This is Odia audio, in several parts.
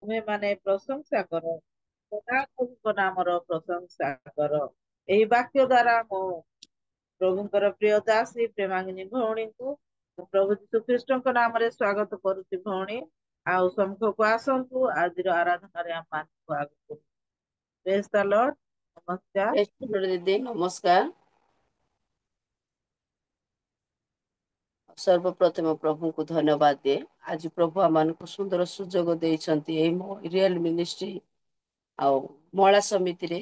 ତୁମେ ମାନେ ପ୍ରଶଂସା କର, ସଦାପ୍ରଭୁଙ୍କ ନାମର ପ୍ରଶଂସା କର। ଏହି ବାକ୍ୟ ଦ୍ଵାରା ମୁଁ ପ୍ରଭୁଙ୍କର ପ୍ରିୟ ଦାସୀ ପ୍ରେମାଙ୍ଗିନୀ ଭଉଣୀଙ୍କୁ ମୁଁ ପ୍ରଭୁ ଯୀଶୁଖ୍ରୀଷ୍ଟଙ୍କ ନାମରେ ସ୍ଵାଗତ କରୁଛି ଭଉଣୀ। ଆଉ ସମ୍ମୁଖକୁ ଆସନ୍ତୁ, ଆଜିର ଆରାଧନାରେ ଆମ ମାନଙ୍କୁ ଆଗକୁ। ପ୍ରେଜ୍ ଦ ଲର୍ଡ। ନମସ୍କାର। ଦିଦି ନମସ୍କାର। ସର୍ବପ୍ରଥମେ ପ୍ରଭୁଙ୍କୁ ଧନ୍ୟବାଦ ଦିଏ। ଆଜି ପ୍ରଭୁ ଆମମାନଙ୍କୁ ସୁନ୍ଦର ସୁଯୋଗ ଦେଇଛନ୍ତି ଏଇ ରିଏଲ ମିନିଷ୍ଟ୍ରି ଆଉ ମଳା ସମିତିରେ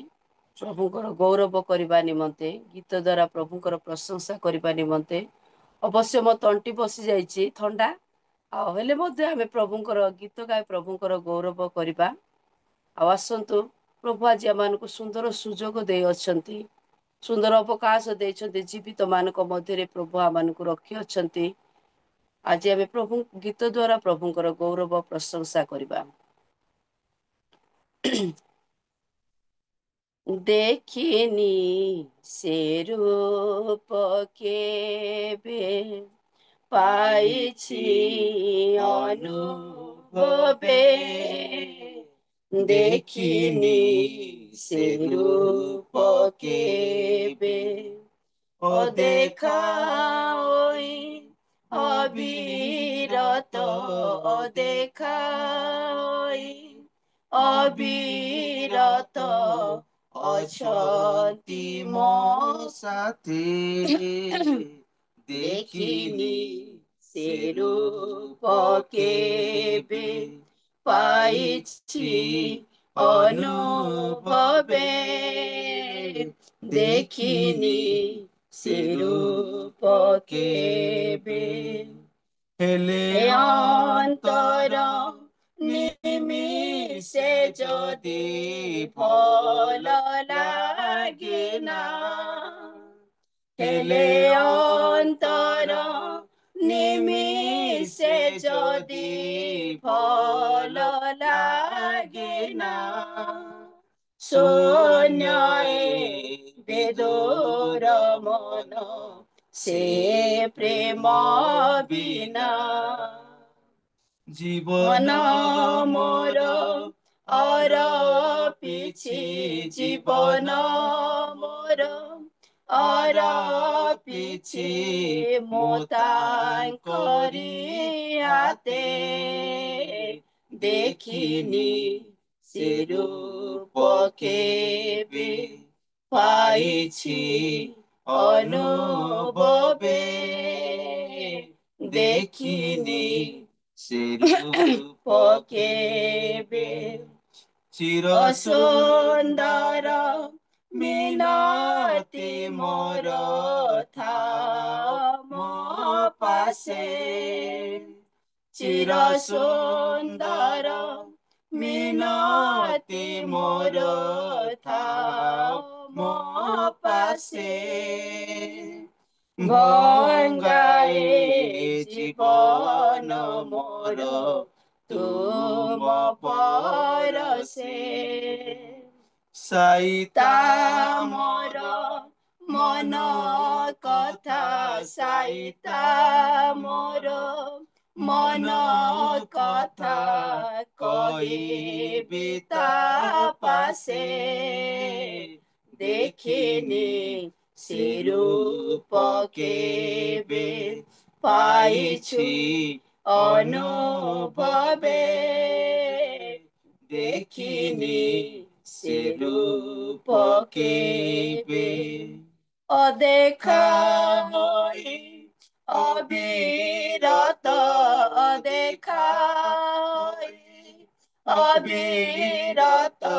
ପ୍ରଭୁଙ୍କର ଗୌରବ କରିବା ନିମନ୍ତେ, ଗୀତ ଦ୍ୱାରା ପ୍ରଭୁଙ୍କର ପ୍ରଶଂସା କରିବା ନିମନ୍ତେ। ଅବଶ୍ୟ ମୋ ତଣ୍ଟି ବସି ଯାଇଛି ଥଣ୍ଡା, ଆଉ ହେଲେ ମଧ୍ୟ ଆମେ ପ୍ରଭୁଙ୍କର ଗୀତ ଗାଇ ପ୍ରଭୁଙ୍କର ଗୌରବ କରିବା। ଆଉ ଆସନ୍ତୁ, ପ୍ରଭୁ ଆଜି ଆମମାନଙ୍କୁ ସୁନ୍ଦର ସୁଯୋଗ ଦେଇ ଅଛନ୍ତି। ସୁନ୍ଦର ଅବକାଶ ଦେଇଛନ୍ତି, ଜୀବିତ ମାନଙ୍କ ମଧ୍ୟରେ ପ୍ରଭୁ ଆମମାନଙ୍କୁ ରଖି ଅଛନ୍ତି। ଆଜି ଆମେ ପ୍ରଭୁ ଗୀତ ଦ୍ଵାରା ପ୍ରଭୁଙ୍କର ଗୌରବ ପ୍ରଶଂସା କରିବା। ଦେଖିନି ସେ ରୂପ କେବେ, ପାଇଛି ଅନୁଭବେ। ଦେଖିନି ସେ ରୂପ କେବେ, ଅଦେଖା ହୋଇ ଅବିରତ, ଅଦେଖା ହୋଇ ଅବିରତ ଅଛନ୍ତି ମୋ ସାଥୀ। ଦେଖିନି ସେ ରୂପ କେବେ, ପାଇଛି ଅନୁଭବେ। ଦେଖିନି ସେ ରୂପ କେବେ, ହେଲେ ଏ ଅନ୍ତର ନିମିଷେ ଯଦି ଭଲ ଲାଗେନା, ହେଲେ ଅନ୍ତର ନିମିଷେ ଯଦି ଭଲ ଲାଗେନା, ଶୂନ୍ୟ ଏ ବେଦୋର ମନ ସେ ପ୍ରେମ ବିନା। ଜୀବନ ମୋର ଅରପିଛି, ଜୀବନ ମୋର ଅରପିଛି ମୋ ତାଙ୍କରି ହାତେ। ଦେଖିନି ସେ ରୂପ କେବେ, ପାଇଛି ଅନୁଭବେ। ଦେଖିନି ସେ ରୂପ କେବେ, ଚିର ସୁନ୍ଦର ମିନତି ମୋର ଥାଅ ମୋ ପାଶେ। ଚିର ସୁନ୍ଦର ମିନତି ମୋର ଥାଅ ମୋ ପାଶେ। ଭଙ୍ଗାଏ ଜୀବନ ମୋର ତୁମ ପରଶେ। ସାଇତା ମୋର ମନ କଥା, ସାଇତା ମୋର ମନ କଥା କହିବି ତା ପାଶେ। ଦେଖିନି ସେ ରୂପ କେବେ, ପାଇଛି ଅନୁଭବେ। ଦେଖିନି ସେ ରୂପ କେବେ, ଅଦେଖା ହୋଇ ଅବିରତ, ଅଦେଖା ହୋଇ ଅବିରତ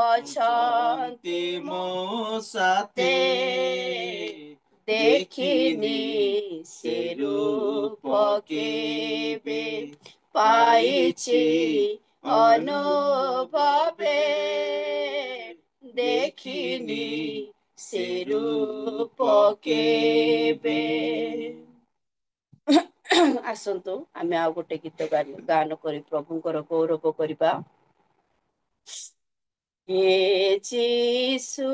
ଅଛନ୍ତି ମୋ ସାଥେ। ଦେଖିନି ସେ ରୂପ କେବେ, ପାଇଛି ଅନୁଭବେ। ଦେଖିନି ସେ ରୂପ କେବେ। ଆସନ୍ତୁ, ଆମେ ଆଉ ଗୋଟେ ଗୀତ ଗାନ କରି ପ୍ରଭୁଙ୍କର ଗୌରବ କରିବା। ହେ ଯୀଶୁ,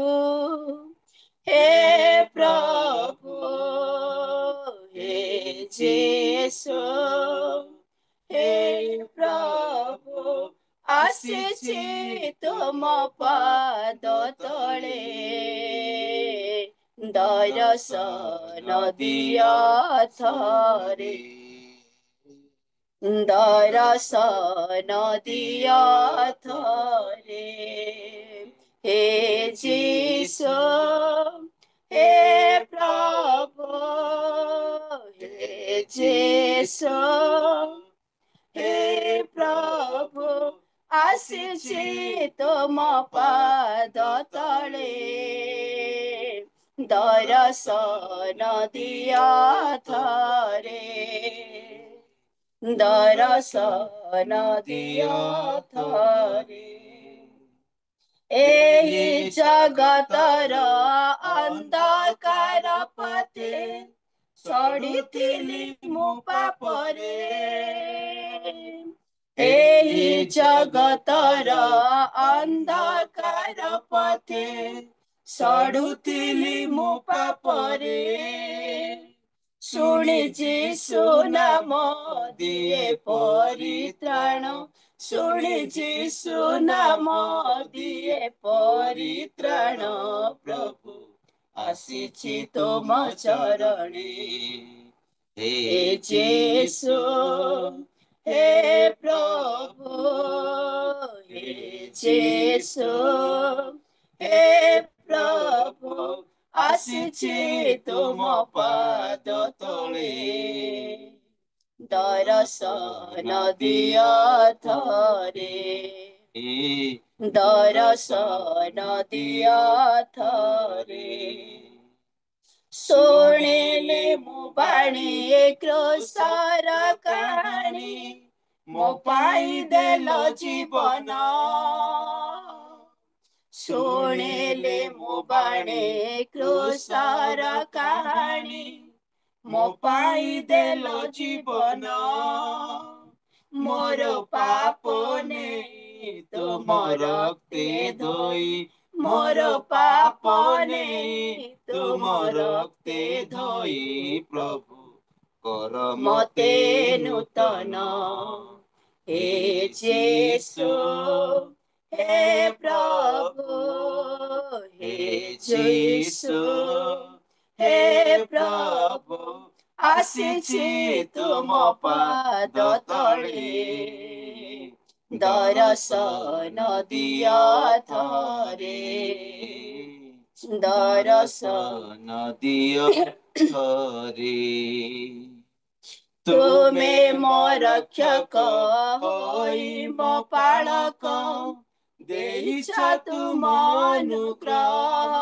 ହେ ପ୍ରଭୁ, ହେ ଯୀଶୁ, ହେ ପ୍ରଭୁ, ଆସିଛି ତୁମ ପାଦ ତଳେ ଦର୍ଶନ ଦିଅ ଥରେ ଦର୍ଶନ ଦିଅ ଥରେ हे जीसु हे प्रभु हे जीसु हे प्रभु ଆସିଛି ତୁମ ପାଦ ତଳେ ଦର୍ଶନ ଦିଅ ଥରେ ଦର୍ଶନ ଦିଅ ଥରେ ଏହି ଜଗତର ଅନ୍ଧକାର ପଥେ ଚଢିଥିଲି ମୁଁ ପାପରେ ଏହି ଜଗତର ଅନ୍ଧକାର ପଥେ ଚଢୁଥିଲି ମୁଁ ପାପରେ ଶୁଣିଛି ସୁନାମ ଦିଏ ପରିତ୍ରାଣ ଶୁଣିଛି ସୁନାମ ଦିଏ ପରିତ୍ରାଣ ପ୍ରଭୁ ଆସିଛି ତୁମ ଚରଣେ हे ଯୀଶୁ हे ପ୍ରଭୁ हे ଯୀଶୁ हे ପ୍ରଭୁ ଆସିଛି ତୁମ ପାଦ ତଳେ ଦର୍ଶନ ଦିଅ ଥରେ ଦର୍ଶନ ଦିଅ ଥରେ ଶୁଣିଲି ମୁଁ ବାଣୀ କ୍ରୋଶର କାହାଣୀ ମୋ ପାଇଁ ଦେଲ ଜୀବନ ଶୁଣିଲି ମୁଁ ବାଣୀ କ୍ରୋଶର କାହାଣୀ ମୋ ପାଇଁ ଦେଲ ଜୀବନ ମୋର ପାପ ନେଇ ତୁମ ରକ୍ତେ ଧୋଇ ମୋର ପାପ ନେଇ ତୁମ ରକ୍ତେ ଧୋଇ ପ୍ରଭୁ କର ମତେ ନୂତନ हे ଯୀଶୁ हे प्रभु हे ଯୀଶୁ हे प्रभु ଆସିଛି ତୁମ ପାଦ ତଳେ ଦର୍ଶନ ଦିଅ ଥରେ ଦର୍ଶନ ଦିଅ ଥରେ ତୁମେ ମୋ ରକ୍ଷକ ହୋଇ ମୋ ପାଳକ ଦେଇଛ ତୁମ ଅନୁଗ୍ରହ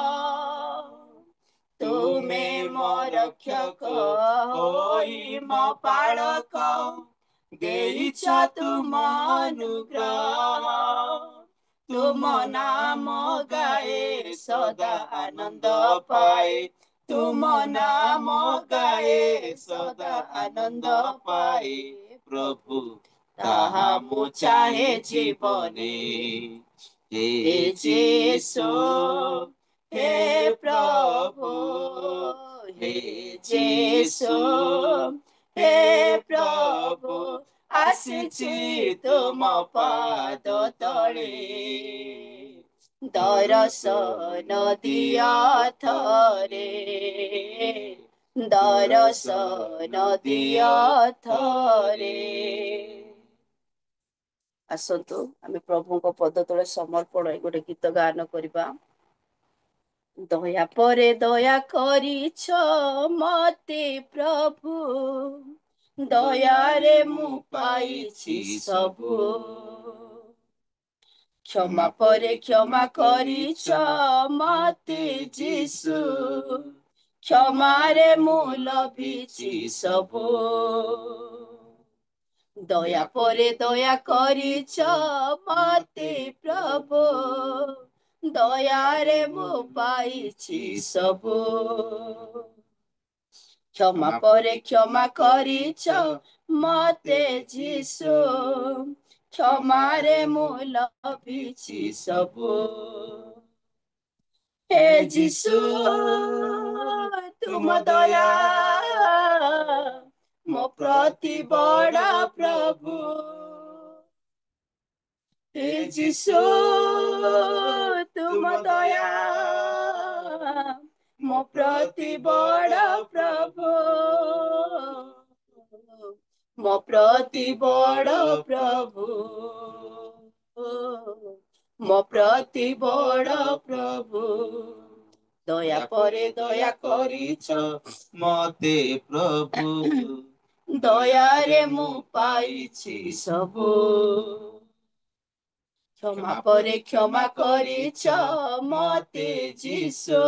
ତୁମେ ମୋ ରକ୍ଷକ ହୋଇ ମୋ ପାଳକ ଦେଇଛ ତୁମ ଅନୁଗ୍ରହ ତୁମ ନାମ ଗାଏ ସଦା ଆନନ୍ଦ ପାଏ ତୁମ ନାମ ଗାଏ ସଦା ଆନନ୍ଦ ପାଏ ପ୍ରଭୁ ତାହା ମୁଁ ଚାହେଁ ଜୀବନେ हे ଯୀଶୁ हे ପ୍ରଭୁ हे ଯୀଶୁ हे ପ୍ରଭୁ ଆସିଛି ତୁମ ପାଦ ତଳେ ଦର୍ଶନ ଦିଅ ଥରେ ଦର୍ଶନ ଦିଅ ଥରେ ଆସନ୍ତୁ ଆମେ ପ୍ରଭୁଙ୍କ ପଦ ତଳେ ସମର୍ପଣ ଗୋଟେ ଗୀତ ଗାନ କରିବା ଦୟା ପରେ ଦୟା କରିଛ ମତେ ପ୍ରଭୁ ଦୟାରେ ମୁଁ ପାଇଛି ସବୁ କ୍ଷମା ପରେ କ୍ଷମା କରିଛ ମତେ ଯୀଶୁ କ୍ଷମାରେ ମୁଁ ଲଭିଛି ସବୁ ଦୟା ପରେ ଦୟା କରିଛ ମତେ ପ୍ରଭୁ ଦୟାରେ ମୁଁ ପାଇଛି ସବୁ କ୍ଷମା ପରେ କ୍ଷମା କରିଛ ମତେ ଯୀଶୁ କ୍ଷମାରେ ମୁଁ ଲଭିଛି ସବୁ हे ଯୀଶୁ ତୁମ ଦୟା ମୋ ପ୍ରତି ବଡ଼ ପ୍ରଭୁ हे जीशु तुम दया ମୋ ପ୍ରତି ବଡ଼ ପ୍ରଭୁ, ମୋ ପ୍ରତି ବଡ଼ ପ୍ରଭୁ, ମୋ ପ୍ରତି ବଡ଼ ପ୍ରଭୁ। ଦୟା ପରେ ଦୟା କରିଛ ମତେ ପ୍ରଭୁ, ଦୟାରେ ମୁଁ ପାଇଛି ସବୁ। କ୍ଷମା ପରେ କ୍ଷମା କରିଛ ମତେ ଯୀଶୁ,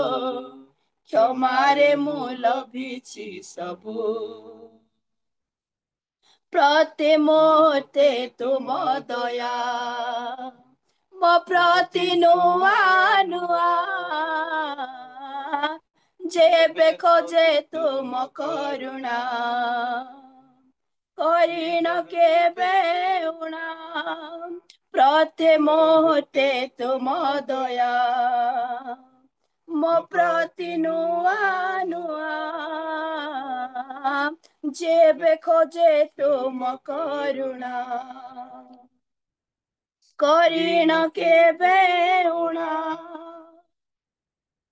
କ୍ଷମାରେ ମୁଁ ଲଭିଛି ସବୁ। ପ୍ରତି ମୋଟେ ତୁମ ଦୟା ମୋ ପ୍ରତି ନୂଆ ନୂଆ, ଯେବେ ଖୋଜେ ତୁମ କରୁଣା କରିଣ କେବେ ଉଣା। ପ୍ରତି ମୋଟେ ତୁମ ଦୟା ମୋ ପ୍ରତି ନୂଆ ନୂଆ, ଯେବେ ଖୋଜେ ତୁମ କରୁଣା କରିଣ କେବେ ଉଣା।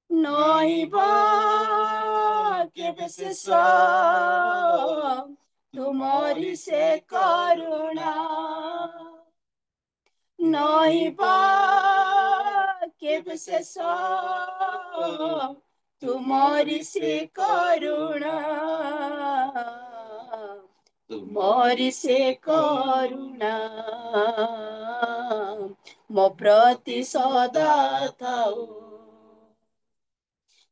ନଇବ କେବେ ଶେଷ ତୁମରି ସେ କରୁଣା, ନଇବ କେବେ ଶେଷ ତୁମରି ସେ କରୁଣା, ତୁମରି ସେ କରୁଣା ମୋ ପ୍ରତି ସଦା ଥାଉ।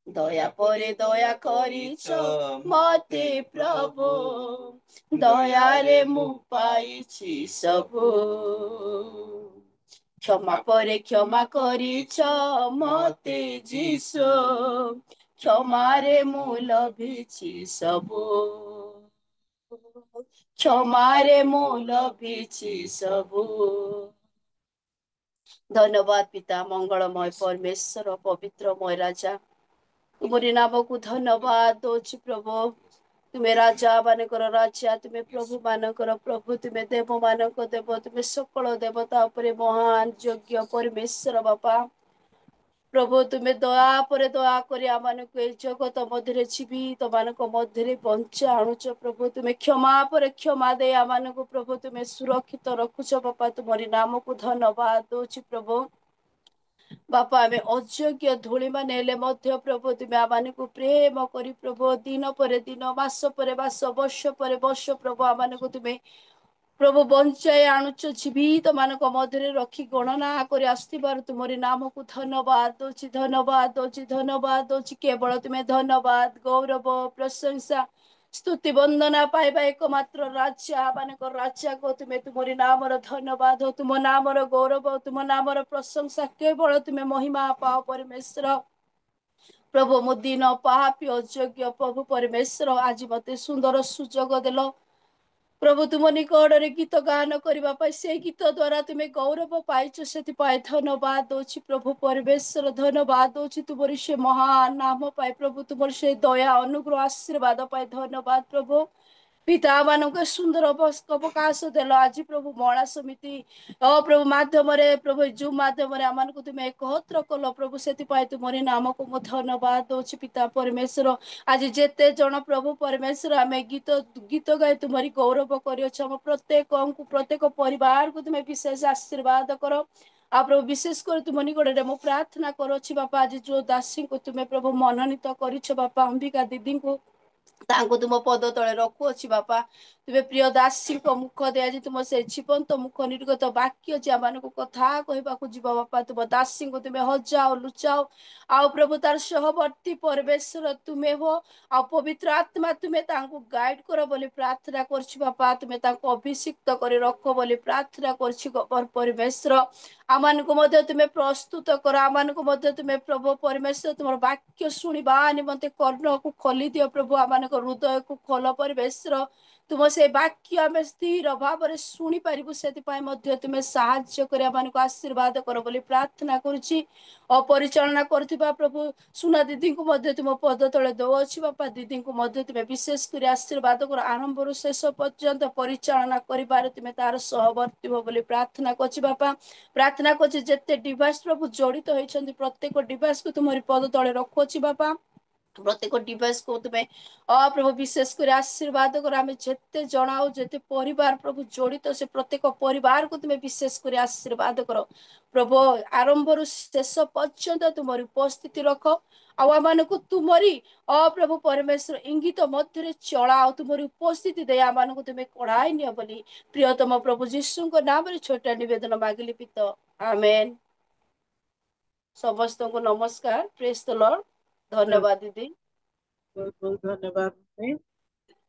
ଦୟା ପରେ ଦୟା କରିଛ ମତେ ପ୍ରଭୁ, ଦୟାରେ ମୁଁ ପାଇଛି ସବୁ। କ୍ଷମା ପରେ କ୍ଷମା କରିଛ ମତେ ଯୀଶୁ, କ୍ଷମାରେ ମୁଁ ଲଭିଛି ସବୁ। କ୍ଷମାରେ ମୁଁ ଲଭିଛି ସବୁ। ଧନ୍ୟବାଦ ପିତା ମଙ୍ଗଳମୟ ପରମେଶ୍ୱର ପବିତ୍ରମୟ ରାଜା, ତୁମରି ନାମକୁ ଧନ୍ୟବାଦ ଦଉଛି ପ୍ରଭୁ। ତୁମେ ରାଜା ମାନଙ୍କର ରାଜା, ତୁମେ ପ୍ରଭୁ ମାନଙ୍କର ପ୍ରଭୁ, ତୁମେ ଦେବ ମାନଙ୍କ ଦେବ, ତୁମେ ସକଳ ଦେବତା ଉପରେ ମହାନ ଯୋଗ୍ୟ ପରମେଶ୍ୱର ବାପା। ପ୍ରଭୁ ତୁମେ ଦୟା ପରେ ଦୟା କରି ଆମମାନଙ୍କୁ ଏଇ ଜଗତ ମଧ୍ୟରେ ଜୀବିତ ମାନଙ୍କ ମଧ୍ୟରେ ବଞ୍ଚା ଆଣୁଛ ପ୍ରଭୁ। ତୁମେ କ୍ଷମା ପରେ କ୍ଷମା ଦେଇ ଆମମାନଙ୍କୁ ପ୍ରଭୁ ତୁମେ ସୁରକ୍ଷିତ ରଖୁଛ ବାପା। ତୁମରି ନାମକୁ ଧନ୍ୟବାଦ ଦଉଛି ପ୍ରଭୁ। ବାପା ଆମେ ଅଯୋଗ୍ୟ ଧୂଳି ମାନେ ହେଲେ ମଧ୍ୟ ପ୍ରଭୁ ତୁମେ ଆମମାନଙ୍କୁ ପ୍ରେମ କରି ପ୍ରଭୁ ଦିନ ପରେ ଦିନ, ମାସ ପରେ ମାସ, ବର୍ଷ ପରେ ବର୍ଷ ପ୍ରଭୁ ଆମମାନଙ୍କୁ ତୁମେ ପ୍ରଭୁ ବଞ୍ଚାଇ ଆଣୁଛ ଜୀବିତ ମାନଙ୍କ ମଧ୍ୟରେ ରଖି ଗଣନା କରି ଆସିଥିବାରୁ ତୁମରି ନାମକୁ ଧନ୍ୟବାଦ ଦଉଛି, ଧନ୍ୟବାଦ ଦଉଛି, ଧନ୍ୟବାଦ ଦଉଛି। କେବଳ ତୁମେ ଧନ୍ୟବାଦ, ଗୌରବ, ପ୍ରଶଂସା, ସ୍ତୁତି ବନ୍ଦନା ପାଇବା ଏକମାତ୍ର ରାଜା ମାନଙ୍କ ରାଜା କୁ ତୁମେ ତୁମରି ନାମର ଧନ୍ୟବାଦ ହଉ, ତୁମ ନାମର ଗୌରବ, ତୁମ ନାମର ପ୍ରଶଂସା କେବଳ ତୁମେ ମହିମା ପାଅ ପରମେଶ୍ୱର। ପ୍ରଭୁ ମୁଁ ଦିନ ପାପୀ ଅଯୋଗ୍ୟ ପ୍ରଭୁ ପରମେଶ୍ୱର, ଆଜି ମତେ ସୁନ୍ଦର ସୁଯୋଗ ଦେଲ ପ୍ରଭୁ ତୁମ ନିକଟରେ ଗୀତ ଗାନ କରିବା ପାଇଁ। ସେଇ ଗୀତ ଦ୍ଵାରା ତୁମେ ଗୌରବ ପାଇଛ, ସେଥିପାଇଁ ଧନ୍ୟବାଦ ଦଉଛି ପ୍ରଭୁ ପରମେଶ୍ୱର। ଧନ୍ୟବାଦ ଦଉଛି ତୁମରି ସେ ମହାନ ନାମ ପାଇଁ ପ୍ରଭୁ, ତୁମର ସେ ଦୟା ଅନୁଗ୍ରହ ଆଶୀର୍ବାଦ ପାଇଁ ଧନ୍ୟବାଦ ପ୍ରଭୁ। ପିତା ମାନଙ୍କୁ ସୁନ୍ଦର ଅବକାଶ ଦେଲ ଆଜି ପ୍ରଭୁ ମଳା ସମିତି ପ୍ରଭୁ ମାଧ୍ୟମରେ, ପ୍ରଭୁ ଜୁମ୍ ମାଧ୍ୟମରେ ଆମମାନଙ୍କୁ ତୁମେ ଏକତ୍ର କଲ ପ୍ରଭୁ, ସେଥିପାଇଁ ତୁମରି ନାମକୁ ମୁଁ ଧନ୍ୟବାଦ ଦଉଛି ପିତା ପରମେଶ୍ୱର। ଆଜି ଯେତେ ଜଣ ପ୍ରଭୁ ପରମେଶ୍ୱର ଆମେ ଗୀତ ଗାଇ ତୁମରି ଗୌରବ କରିଅଛୁ, ଆମ ପ୍ରତ୍ୟେକ ପରିବାରକୁ ତୁମେ ବିଶେଷ ଆଶୀର୍ବାଦ କର। ଆଉ ପ୍ରଭୁ ବିଶେଷ କରି ତୁମ ନିକଟରେ ମୁଁ ପ୍ରାର୍ଥନା କରୁଅଛି ବାପା, ଆଜି ଯୋଉ ଦାସୀଙ୍କୁ ତୁମେ ପ୍ରଭୁ ମନୋନୀତ କରିଛ ବାପା, ଅମ୍ବିକା ଦିଦିଙ୍କୁ ତାଙ୍କୁ ତୁମ ପଦ ତଳେ ରଖୁଅଛି ବାପା। ତୁମେ ପ୍ରିୟ ଦାସୀଙ୍କ ମୁଖ ଦେଇ ଆଜି ତୁମ ସେ ଜୀବନ୍ତ ମୁଖ ନିର୍ଗତ ବାକ୍ୟ ଯେ ଆମମାନଙ୍କୁ କଥା କହିବାକୁ ଯିବ ବାପା, ତୁମ ଦାସୀଙ୍କୁ ତୁମେ ହଜାଅ ଲୁଚାଅ। ଆଉ ପ୍ରଭୁ ତାର ସହବର୍ତ୍ତୀ ପରିବେଶର ତୁମେ ହୋ, ଆଉ ପବିତ୍ର ଆତ୍ମା ତୁମେ ତାଙ୍କୁ ଗାଇଡ କର ବୋଲି ପ୍ରାର୍ଥନା କରୁଛି ବାପା। ତୁମେ ତାଙ୍କୁ ଅଭିଷିକ୍ତ କରି ରଖ ବୋଲି ପ୍ରାର୍ଥନା କରୁଛି ପରିବେଶର। ଆମମାନଙ୍କୁ ମଧ୍ୟ ତୁମେ ପ୍ରସ୍ତୁତ କର, ଆମମାନଙ୍କୁ ମଧ୍ୟ ତୁମେ ପ୍ରଭୁ ପରମେଶ୍ୱର ତୁମର ବାକ୍ୟ ଶୁଣିବା ନିମନ୍ତେ କର୍ଣ୍ଣକୁ ଖୋଲି ଦିଅ ପ୍ରଭୁ। ଆମମାନଙ୍କୁ ସେମାନଙ୍କ ହୃଦୟକୁ ଖୋଲ ପରିବେଶର ତୁମ ସେ ବାକ୍ୟ ଆମେ ସ୍ଥିର ଭାବରେ ଶୁଣିପାରିବୁ ସେଥିପାଇଁ ମଧ୍ୟ ତୁମେ ସାହାଯ୍ୟ କରି ଆମମାନଙ୍କୁ ଆଶୀର୍ବାଦ କର ବୋଲି ପ୍ରାର୍ଥନା କରୁଛି। ପରିଚାଳନା କରୁଥିବା ପ୍ରଭୁ ସୁନା ଦିଦିଙ୍କୁ ମଧ୍ୟ ତୁମ ପଦ ତଳେ ଦଉଅଛି ବାପା। ଦିଦିଙ୍କୁ ମଧ୍ୟ ତୁମେ ବିଶେଷ କରି ଆଶୀର୍ବାଦ କର ଆରମ୍ଭରୁ ଶେଷ ପର୍ଯ୍ୟନ୍ତ ପରିଚାଳନା କରିବାରେ ତୁମେ ତାର ସହବର୍ତ୍ତୀ ହୁଅ ବୋଲି ପ୍ରାର୍ଥନା କରୁଛି ବାପା। ପ୍ରାର୍ଥନା କରୁଛି ଯେତେ ଡିଭାଇସ୍ ପ୍ରଭୁ ଜଡିତ ହେଇଛନ୍ତି ପ୍ରତ୍ୟେକ ଡିଭାଇସ୍ କୁ ତୁମରି ପଦ ତଳେ ରଖୁଅଛି ବାପା। ପ୍ରତ୍ୟେକ ଡିଭାଇସ୍ କୁ ତୁମେ ପ୍ରଭୁ ବିଶେଷ କରି ଆଶୀର୍ବାଦ କର। ଆମେ ଯେତେ ଜଣାଉ ଯେତେ ପରିବାର ପ୍ରଭୁ ଜଡିତ ସେ ପ୍ରତ୍ୟେକ ପରିବାରକୁ ତୁମେ ବିଶେଷ କରି ଆଶୀର୍ବାଦ କର। ପ୍ରଭୁ ଆରମ୍ଭରୁ ଶେଷ ପର୍ଯ୍ୟନ୍ତ ତୁମର ଉପସ୍ଥିତି ରଖ। ଆଉ ଆମମାନଙ୍କୁ ତୁମରି ପ୍ରଭୁ ପରମେଶ୍ୱର ଇଙ୍ଗିତ ମଧ୍ୟରେ ଚଳାଅ। ତୁମର ଉପସ୍ଥିତି ଦେଇ ଆମମାନଙ୍କୁ ତୁମେ କଢାଇ ନିଅ ବୋଲି ପ୍ରିୟତମ ପ୍ରଭୁ ଯୀଶୁଙ୍କ ନାମରେ ଛୋଟ ନିବେଦନ ମାଗିଲି ପିତ ଆମେନ୍। ସମସ୍ତଙ୍କୁ ନମସ୍କାର। ପ୍ରେଜ୍ ଦ ଲର୍ଡ। ଧନ୍ୟବାଦ ଦିଦି। ବହୁତ ବହୁତ ଧନ୍ୟବାଦ।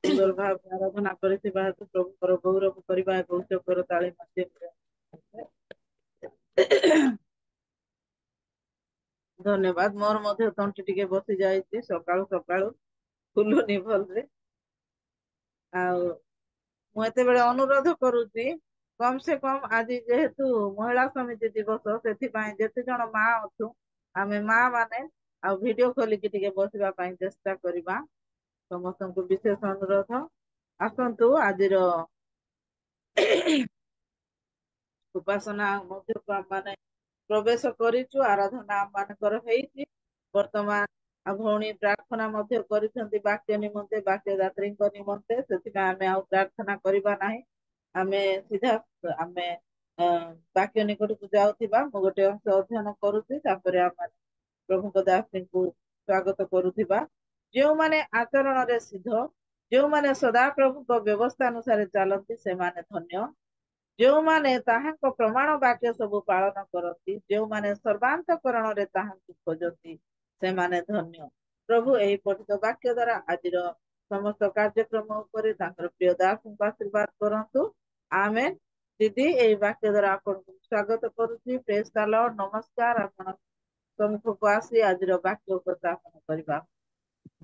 ସୁନ୍ଦର ଭାବରେ ଆରାଧନା କରିଥିବା ହେତୁ ପ୍ରଭୁଙ୍କର ଗୌରବ କରିବା ଉଚ୍ଚକର ତାଳି ମାଧ୍ୟମରେ ଧନ୍ୟବାଦ। ମୋର ମଧ୍ୟ ତଣ୍ଟି ଟିକେ ବସି ଯାଇଛି ସକାଳୁ ସକାଳୁ ଫୁଲୁନି ଭଲରେ। ଆଉ ମୁଁ ଏତେବେଳେ ଅନୁରୋଧ କରୁଛି କମ ସେ କମ ଆଜି ଯେହେତୁ ମହିଳା ସମିତି ଦିବସ ସେଥିପାଇଁ ଯେତେ ଜଣ ମା ଅଛୁ ଆମେ ମା ମାନେ ଆଉ ଭିଡିଓ ଖୋଲିକି ଟିକେ ବସିବା ପାଇଁ ଚେଷ୍ଟା କରିବା। ସମସ୍ତଙ୍କୁ ବିଶେଷ ଅନୁରୋଧ ଆସନ୍ତୁ ଆଜିର ଉପାସନା ମଧ୍ୟକୁ ମାନେ ପ୍ରବେଶ କରିଛୁ। ଆରାଧନା ମାନଙ୍କର ହେଇଛି। ବର୍ତ୍ତମାନ ଭଉଣୀ ପ୍ରାର୍ଥନା ମଧ୍ୟ କରିଛନ୍ତି ବାକ୍ୟ ନିମନ୍ତେ ବାକ୍ୟ ଦାତ୍ରୀଙ୍କ ନିମନ୍ତେ। ସେଥିପାଇଁ ଆମେ ଆଉ ପ୍ରାର୍ଥନା କରିବା ନାହିଁ। ଆମେ ସିଧା ଆମେ ବାକ୍ୟ ନିକଟକୁ ଯାଉଥିବା ମୁଁ ଗୋଟେ ଅଂଶ ଅଧ୍ୟୟନ କରୁଛି ତାପରେ ଆମେ ପ୍ରଭୁଙ୍କ ଦାସୀଙ୍କୁ ସ୍ଵାଗତ କରୁଥିବା। ଯେଉଁମାନେ ଆଚରଣରେ ସିଦ୍ଧ ଯେଉଁମାନେ ସଦା ପ୍ରଭୁଙ୍କ ବ୍ୟବସ୍ଥା ଅନୁସାରେ ଚାଲନ୍ତି ସେମାନେ ଧନ୍ୟ। ଯେଉଁମାନେ ତାହାଙ୍କ ପ୍ରମାଣ ବାକ୍ୟ ସବୁ ପାଳନ କରନ୍ତି ଯେଉଁମାନେ ସର୍ବାନ୍ତକରଣରେ ତାହାଙ୍କୁ ଖୋଜନ୍ତି ସେମାନେ ଧନ୍ୟ। ପ୍ରଭୁ ଏହି ପଠିତ ବାକ୍ୟ ଦ୍ଵାରା ଆଜିର ସମସ୍ତ କାର୍ଯ୍ୟକ୍ରମ ଉପରେ ତାଙ୍କର ପ୍ରିୟ ଦାସଙ୍କୁ ଆଶୀର୍ବାଦ କରନ୍ତୁ। ଆମେନ୍। ଦିଦି ଏହି ବାକ୍ୟ ଦ୍ଵାରା ଆପଣଙ୍କୁ ସ୍ଵାଗତ କରୁଛି। ପ୍ରେଜ୍ ଦ ଲର୍ଡ। ନମସ୍କାର। ଆପଣ ସମ୍ମୁଖକୁ ଆସି ଆଜିର ବାକ୍ୟ ଉପସ୍ଥାପନ କରିବା।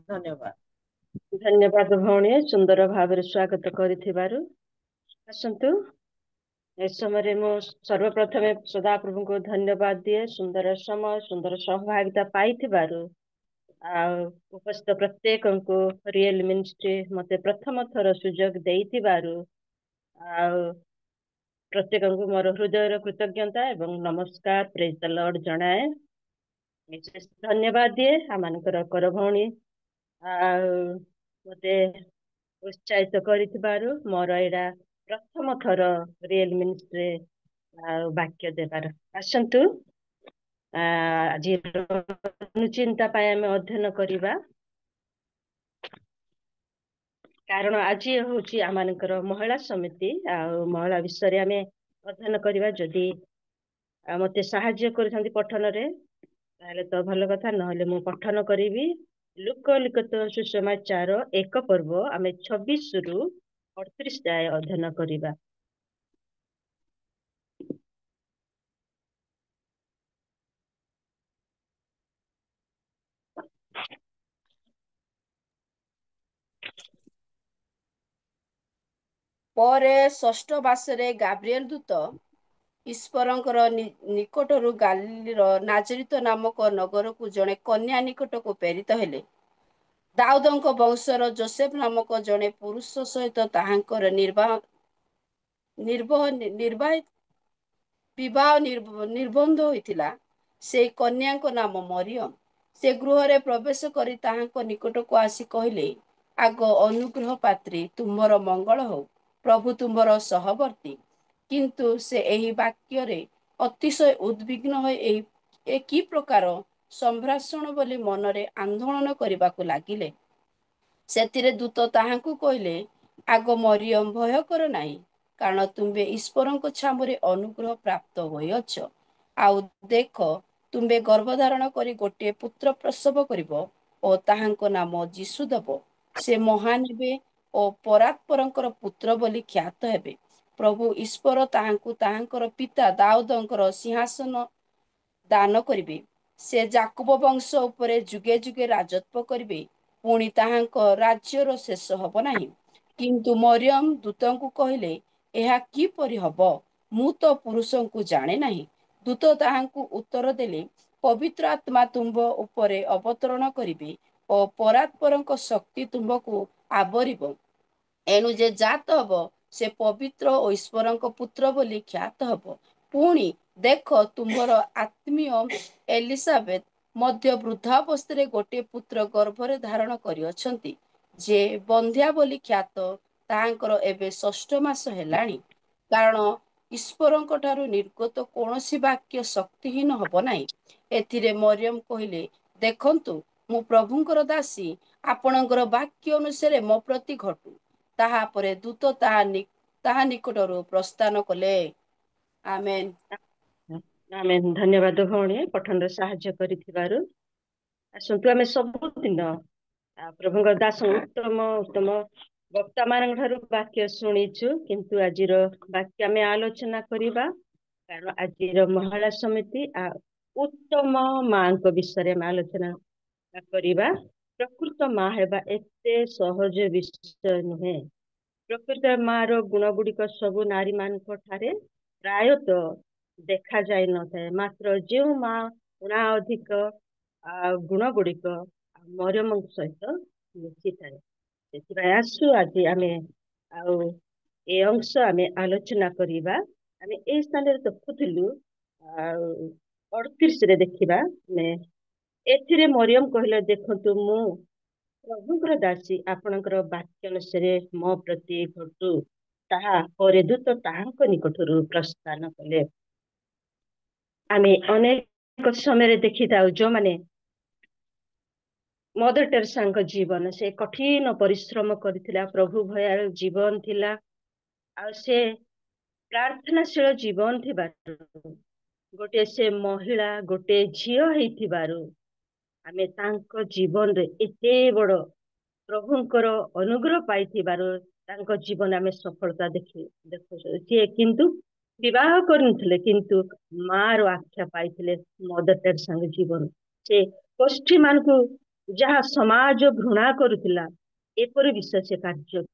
ଧନ୍ୟବାଦ। ଧନ୍ୟବାଦ ଭଉଣୀ ସୁନ୍ଦର ଭାବରେ ସ୍ୱାଗତ କରିଥିବାରୁ। ଆସନ୍ତୁ ଏ ସମୟରେ ମୁଁ ସର୍ବପ୍ରଥମେ ସଦାପ୍ରଭୁଙ୍କୁ ଧନ୍ୟବାଦ ଦିଏ ସୁନ୍ଦର ସମୟ ସୁନ୍ଦର ସହଭାଗିତା ପାଇଥିବାରୁ। ଆଉ ଉପସ୍ଥିତ ପ୍ରତ୍ୟେକଙ୍କୁ ରିଏଲ ମିନିଷ୍ଟ୍ରି ମତେ ପ୍ରଥମ ଥର ସୁଯୋଗ ଦେଇଥିବାରୁ ଆଉ ପ୍ରତ୍ୟେକଙ୍କୁ ମୋର ହୃଦୟର କୃତଜ୍ଞତା ଏବଂ ନମସ୍କାର ପ୍ରେଜ୍ ଦ ଲର୍ଡ ଜଣାଏ। ବିଶେଷ ଧନ୍ୟବାଦ ଦିଏ ଆମମାନଙ୍କର କର ଭଉଣୀ ଆଉ ମତେ ଉତ୍ସାହିତ କରିଥିବାରୁ। ମୋର ଏଇଟା ପ୍ରଥମ ଥର ରିଏଲ ମିନିଷ୍ଟ୍ରି ଆଉ ବାକ୍ୟ ଦେବାର। ଆସନ୍ତୁ ଆଜି ଅନୁଚିନ୍ତା ପାଇଁ ଆମେ ଅଧ୍ୟୟନ କରିବା। କାରଣ ଆଜି ହଉଛି ଆମମାନଙ୍କର ମହିଳା ସମିତି ଆଉ ମହିଳା ବିଷୟରେ ଆମେ ଅଧ୍ୟୟନ କରିବା। ଯଦି ମତେ ସାହାଯ୍ୟ କରୁଛନ୍ତି ପଠନରେ ତାହେଲେ ତ ଭଲ କଥା ନହେଲେ ମୁଁ ପଠନ କରିବି। ଲୁକ ଲିଖିତ ସୁସମାଚାର 1 ପର୍ବ ଆମେ 26 ରୁ 38 ଯାଏ ଅଧ୍ୟୟନ କରିବା। ପରେ ଷଷ୍ଠ ମାସରେ ଗାବ୍ରିଏଲ ଦୂତ ଈଶ୍ୱରଙ୍କର ନିକଟରୁ ଗାଲିଲର ନାଜରିତ ନାମକ ନଗରକୁ ଜଣେ କନ୍ୟା ନିକଟକୁ ପ୍ରେରିତ ହେଲେ। ଦାଉଦଙ୍କ ବଂଶର ଯୋସେଫ ନାମକ ଜଣେ ପୁରୁଷ ସହିତ ତାହାଙ୍କର ନିର୍ବନ୍ଧ ହୋଇଥିଲା। ସେଇ କନ୍ୟାଙ୍କ ନାମ ମରିୟମ। ସେ ଗୃହରେ ପ୍ରବେଶ କରି ତାହାଙ୍କ ନିକଟକୁ ଆସି କହିଲେ ଆଗ ଅନୁଗ୍ରହ ପାତ୍ରୀ ତୁମର ମଙ୍ଗଳ ହଉ ପ୍ରଭୁ ତୁମର ସହବର୍ତ୍ତୀ। କିନ୍ତୁ ସେ ଏହି ବାକ୍ୟରେ ଅତିଶୟ ଉଦ୍ବିଗ୍ନ ହୋଇ ଏ କି ପ୍ରକାର ସମ୍ଭାଷଣ ବୋଲି ମନରେ ଆନ୍ଦୋଳନ କରିବାକୁ ଲାଗିଲେ। ସେଥିରେ ଦୂତ ତାହାଙ୍କୁ କହିଲେ ଆଗ ମରିୟମ ଭୟ କର ନାହିଁ। କାରଣ ତୁମ୍ଭେ ଈଶ୍ୱରଙ୍କ ଛାମୁରେ ଅନୁଗ୍ରହ ପ୍ରାପ୍ତ ହୋଇଅଛ। ଆଉ ଦେଖ ତୁମ୍ଭେ ଗର୍ଭଧାରଣ କରି ଗୋଟିଏ ପୁତ୍ର ପ୍ରସବ କରିବ ଓ ତାହାଙ୍କ ନାମ ଯୀଶୁ ଦବ। ସେ ମହାନ ହେବେ ଓ ପରାତ୍ପରଙ୍କର ପୁତ୍ର ବୋଲି ଖ୍ୟାତ ହେବେ। ପ୍ରଭୁ ଈଶ୍ୱର ତାହାଙ୍କୁ ତାହାଙ୍କର ପିତା ଦାଉଦଙ୍କର ସିଂହାସନ ଦାନ କରିବେ। ସେ ଯାକୁବ ବଂଶ ଉପରେ ଯୁଗେ ଯୁଗେ ରାଜତ୍ୱ କରିବେ ପୁଣି ତାହାଙ୍କ ରାଜ୍ୟର ଶେଷ ହେବ ନାହିଁ। କିନ୍ତୁ ମରିୟମ ଦୂତଙ୍କୁ କହିଲେ, ଏହା କିପରି ହେବ? ମୁଁ ତ ପୁରୁଷଙ୍କୁ ଜାଣେ ନାହିଁ। ଦୂତ ତାହାଙ୍କୁ ଉତ୍ତର ଦେଲେ, ପବିତ୍ର ଆତ୍ମା ତୁମ୍ଭ ଉପରେ ଅବତରଣ କରିବେ ଓ ପରାତ୍ପରଙ୍କ ଶକ୍ତି ତୁମ୍ଭକୁ ଆବରିବ। ଏଣୁ ଯେ ଜାତ ହବ ସେ ପବିତ୍ର ଓ ଈଶ୍ୱରଙ୍କ ପୁତ୍ର ବୋଲି ଖ୍ୟାତ ହବ। ପୁଣି ଦେଖ, ତୁମ୍ଭର ଆତ୍ମୀୟ ଏଲିସାବେଥ ମଧ୍ୟ ବୃଦ୍ଧାବସ୍ଥାରେ ଗୋଟିଏ ପୁତ୍ର ଗର୍ଭରେ ଧାରଣ କରିଅଛନ୍ତି, ଯେ ବନ୍ଧ୍ୟା ବୋଲି ଖ୍ୟାତ। ତାହାଙ୍କର ଏବେ 6 ମାସ ହେଲାଣି, କାରଣ ଈଶ୍ୱରଙ୍କ ଠାରୁ ନିର୍ଗତ କୌଣସି ବାକ୍ୟ ଶକ୍ତିହୀନ ହବ ନାହିଁ। ଏଥିରେ ମରିୟମ କହିଲେ, ଦେଖନ୍ତୁ, ମୁଁ ପ୍ରଭୁଙ୍କର ଦାସୀ, ଆପଣଙ୍କର ବାକ୍ୟ ଅନୁସାରେ ମୋ ପ୍ରତି ଘଟୁ। ତାହାପରେ ଦୂତ ତାହା ନିକଟରୁ ପ୍ରସ୍ଥାନ କଲେ। ଆମେନ୍। ଆମେ ଧନ୍ୟବାଦ ଭଉଣୀ ପଠନରେ ସାହାଯ୍ୟ କରିଥିବାରୁ। ଆସନ୍ତୁ ଆମେ ସବୁଦିନ ପ୍ରଭୁଙ୍କ ଦାସ ଉତ୍ତମ ଉତ୍ତମ ବକ୍ତା ମାନଙ୍କ ଠାରୁ ବାକ୍ୟ ଶୁଣିଛୁ, କିନ୍ତୁ ଆଜିର ବାକ୍ୟ ଆମେ ଆଲୋଚନା କରିବା, କାରଣ ଆଜିର ମହିଳା ସମିତି ଉତ୍ତମ ମାଙ୍କ ବିଷୟରେ ଆମେ ଆଲୋଚନା କରିବା। ପ୍ରକୃତ ମା ହେବା ଏତେ ସହଜ ବିଷୟ ନୁହେଁ। ପ୍ରକୃତ ମାର ଗୁଣ ଗୁଡିକ ସବୁ ନାରୀ ମାନଙ୍କ ଠାରେ ପ୍ରାୟତଃ ଦେଖା ଯାଇ ନଥାଏ, ମାତ୍ର ଯେଉଁ ମା ଗୁଣା ଅଧିକ ଗୁଣ ଗୁଡିକ ମରିୟମଙ୍କ ସହିତ ମିଶିଥାଏ। ସେଥିପାଇଁ ଆସୁ ଆଜି ଆମେ ଏ ଅଂଶ ଆମେ ଆଲୋଚନା କରିବା। ଆମେ ଏଇ ସ୍ଥାନରେ ଦେଖୁଥିଲୁ 38ରେ ଦେଖିବା, ଏଥିରେ ମରିୟମ କହିଲା, ଦେଖନ୍ତୁ, ମୁଁ ପ୍ରଭୁଙ୍କର ଦାସୀ, ଆପଣଙ୍କର ବାକ୍ୟ ଅନୁସାରେ ମୋ ପ୍ରତି ଘଟୁ। ତାହା ପରେ ଦୂତ ତାହାଙ୍କ ନିକଟରୁ ପ୍ରସ୍ଥାନ କଲେ। ଆମେ ଅନେକ ସମୟରେ ଦେଖିଥାଉ ଯୋଉମାନେ ମଦର ଟେରେସାଙ୍କ ଜୀବନ, ସେ କଠିନ ପରିଶ୍ରମ କରିଥିଲା, ପ୍ରଭୁ ଭୟ ଜୀବନ ଥିଲା, ଆଉ ସେ ପ୍ରାର୍ଥନାଶୀଳ ଜୀବନ ଥିବାରୁ, ଗୋଟେ ସେ ମହିଳା, ଗୋଟେ ଝିଅ ହେଇଥିବାରୁ ଆମେ ତାଙ୍କ ଜୀବନରେ ଏତେ ବଡ ପ୍ରଭୁଙ୍କର ଅନୁଗ୍ରହ ପାଇଥିବାରୁ ତାଙ୍କ ଜୀବନ ଆମେ ସଫଳତା ଦେଖୁଛୁ। ସିଏ କିନ୍ତୁ ବିବାହ କରିନଥିଲେ, କିନ୍ତୁ ମାର ଆଖ୍ୟା ପାଇଥିଲେ ମଦର ଟେରେସାଙ୍କ ଜୀବନ। ସେ ଗୋଷ୍ଠୀ ମାନଙ୍କୁ ଯାହା ସମାଜ ଘୃଣା କରୁଥିଲା, ଏପରି ବିଷୟ ସେ କାର୍ଯ୍ୟ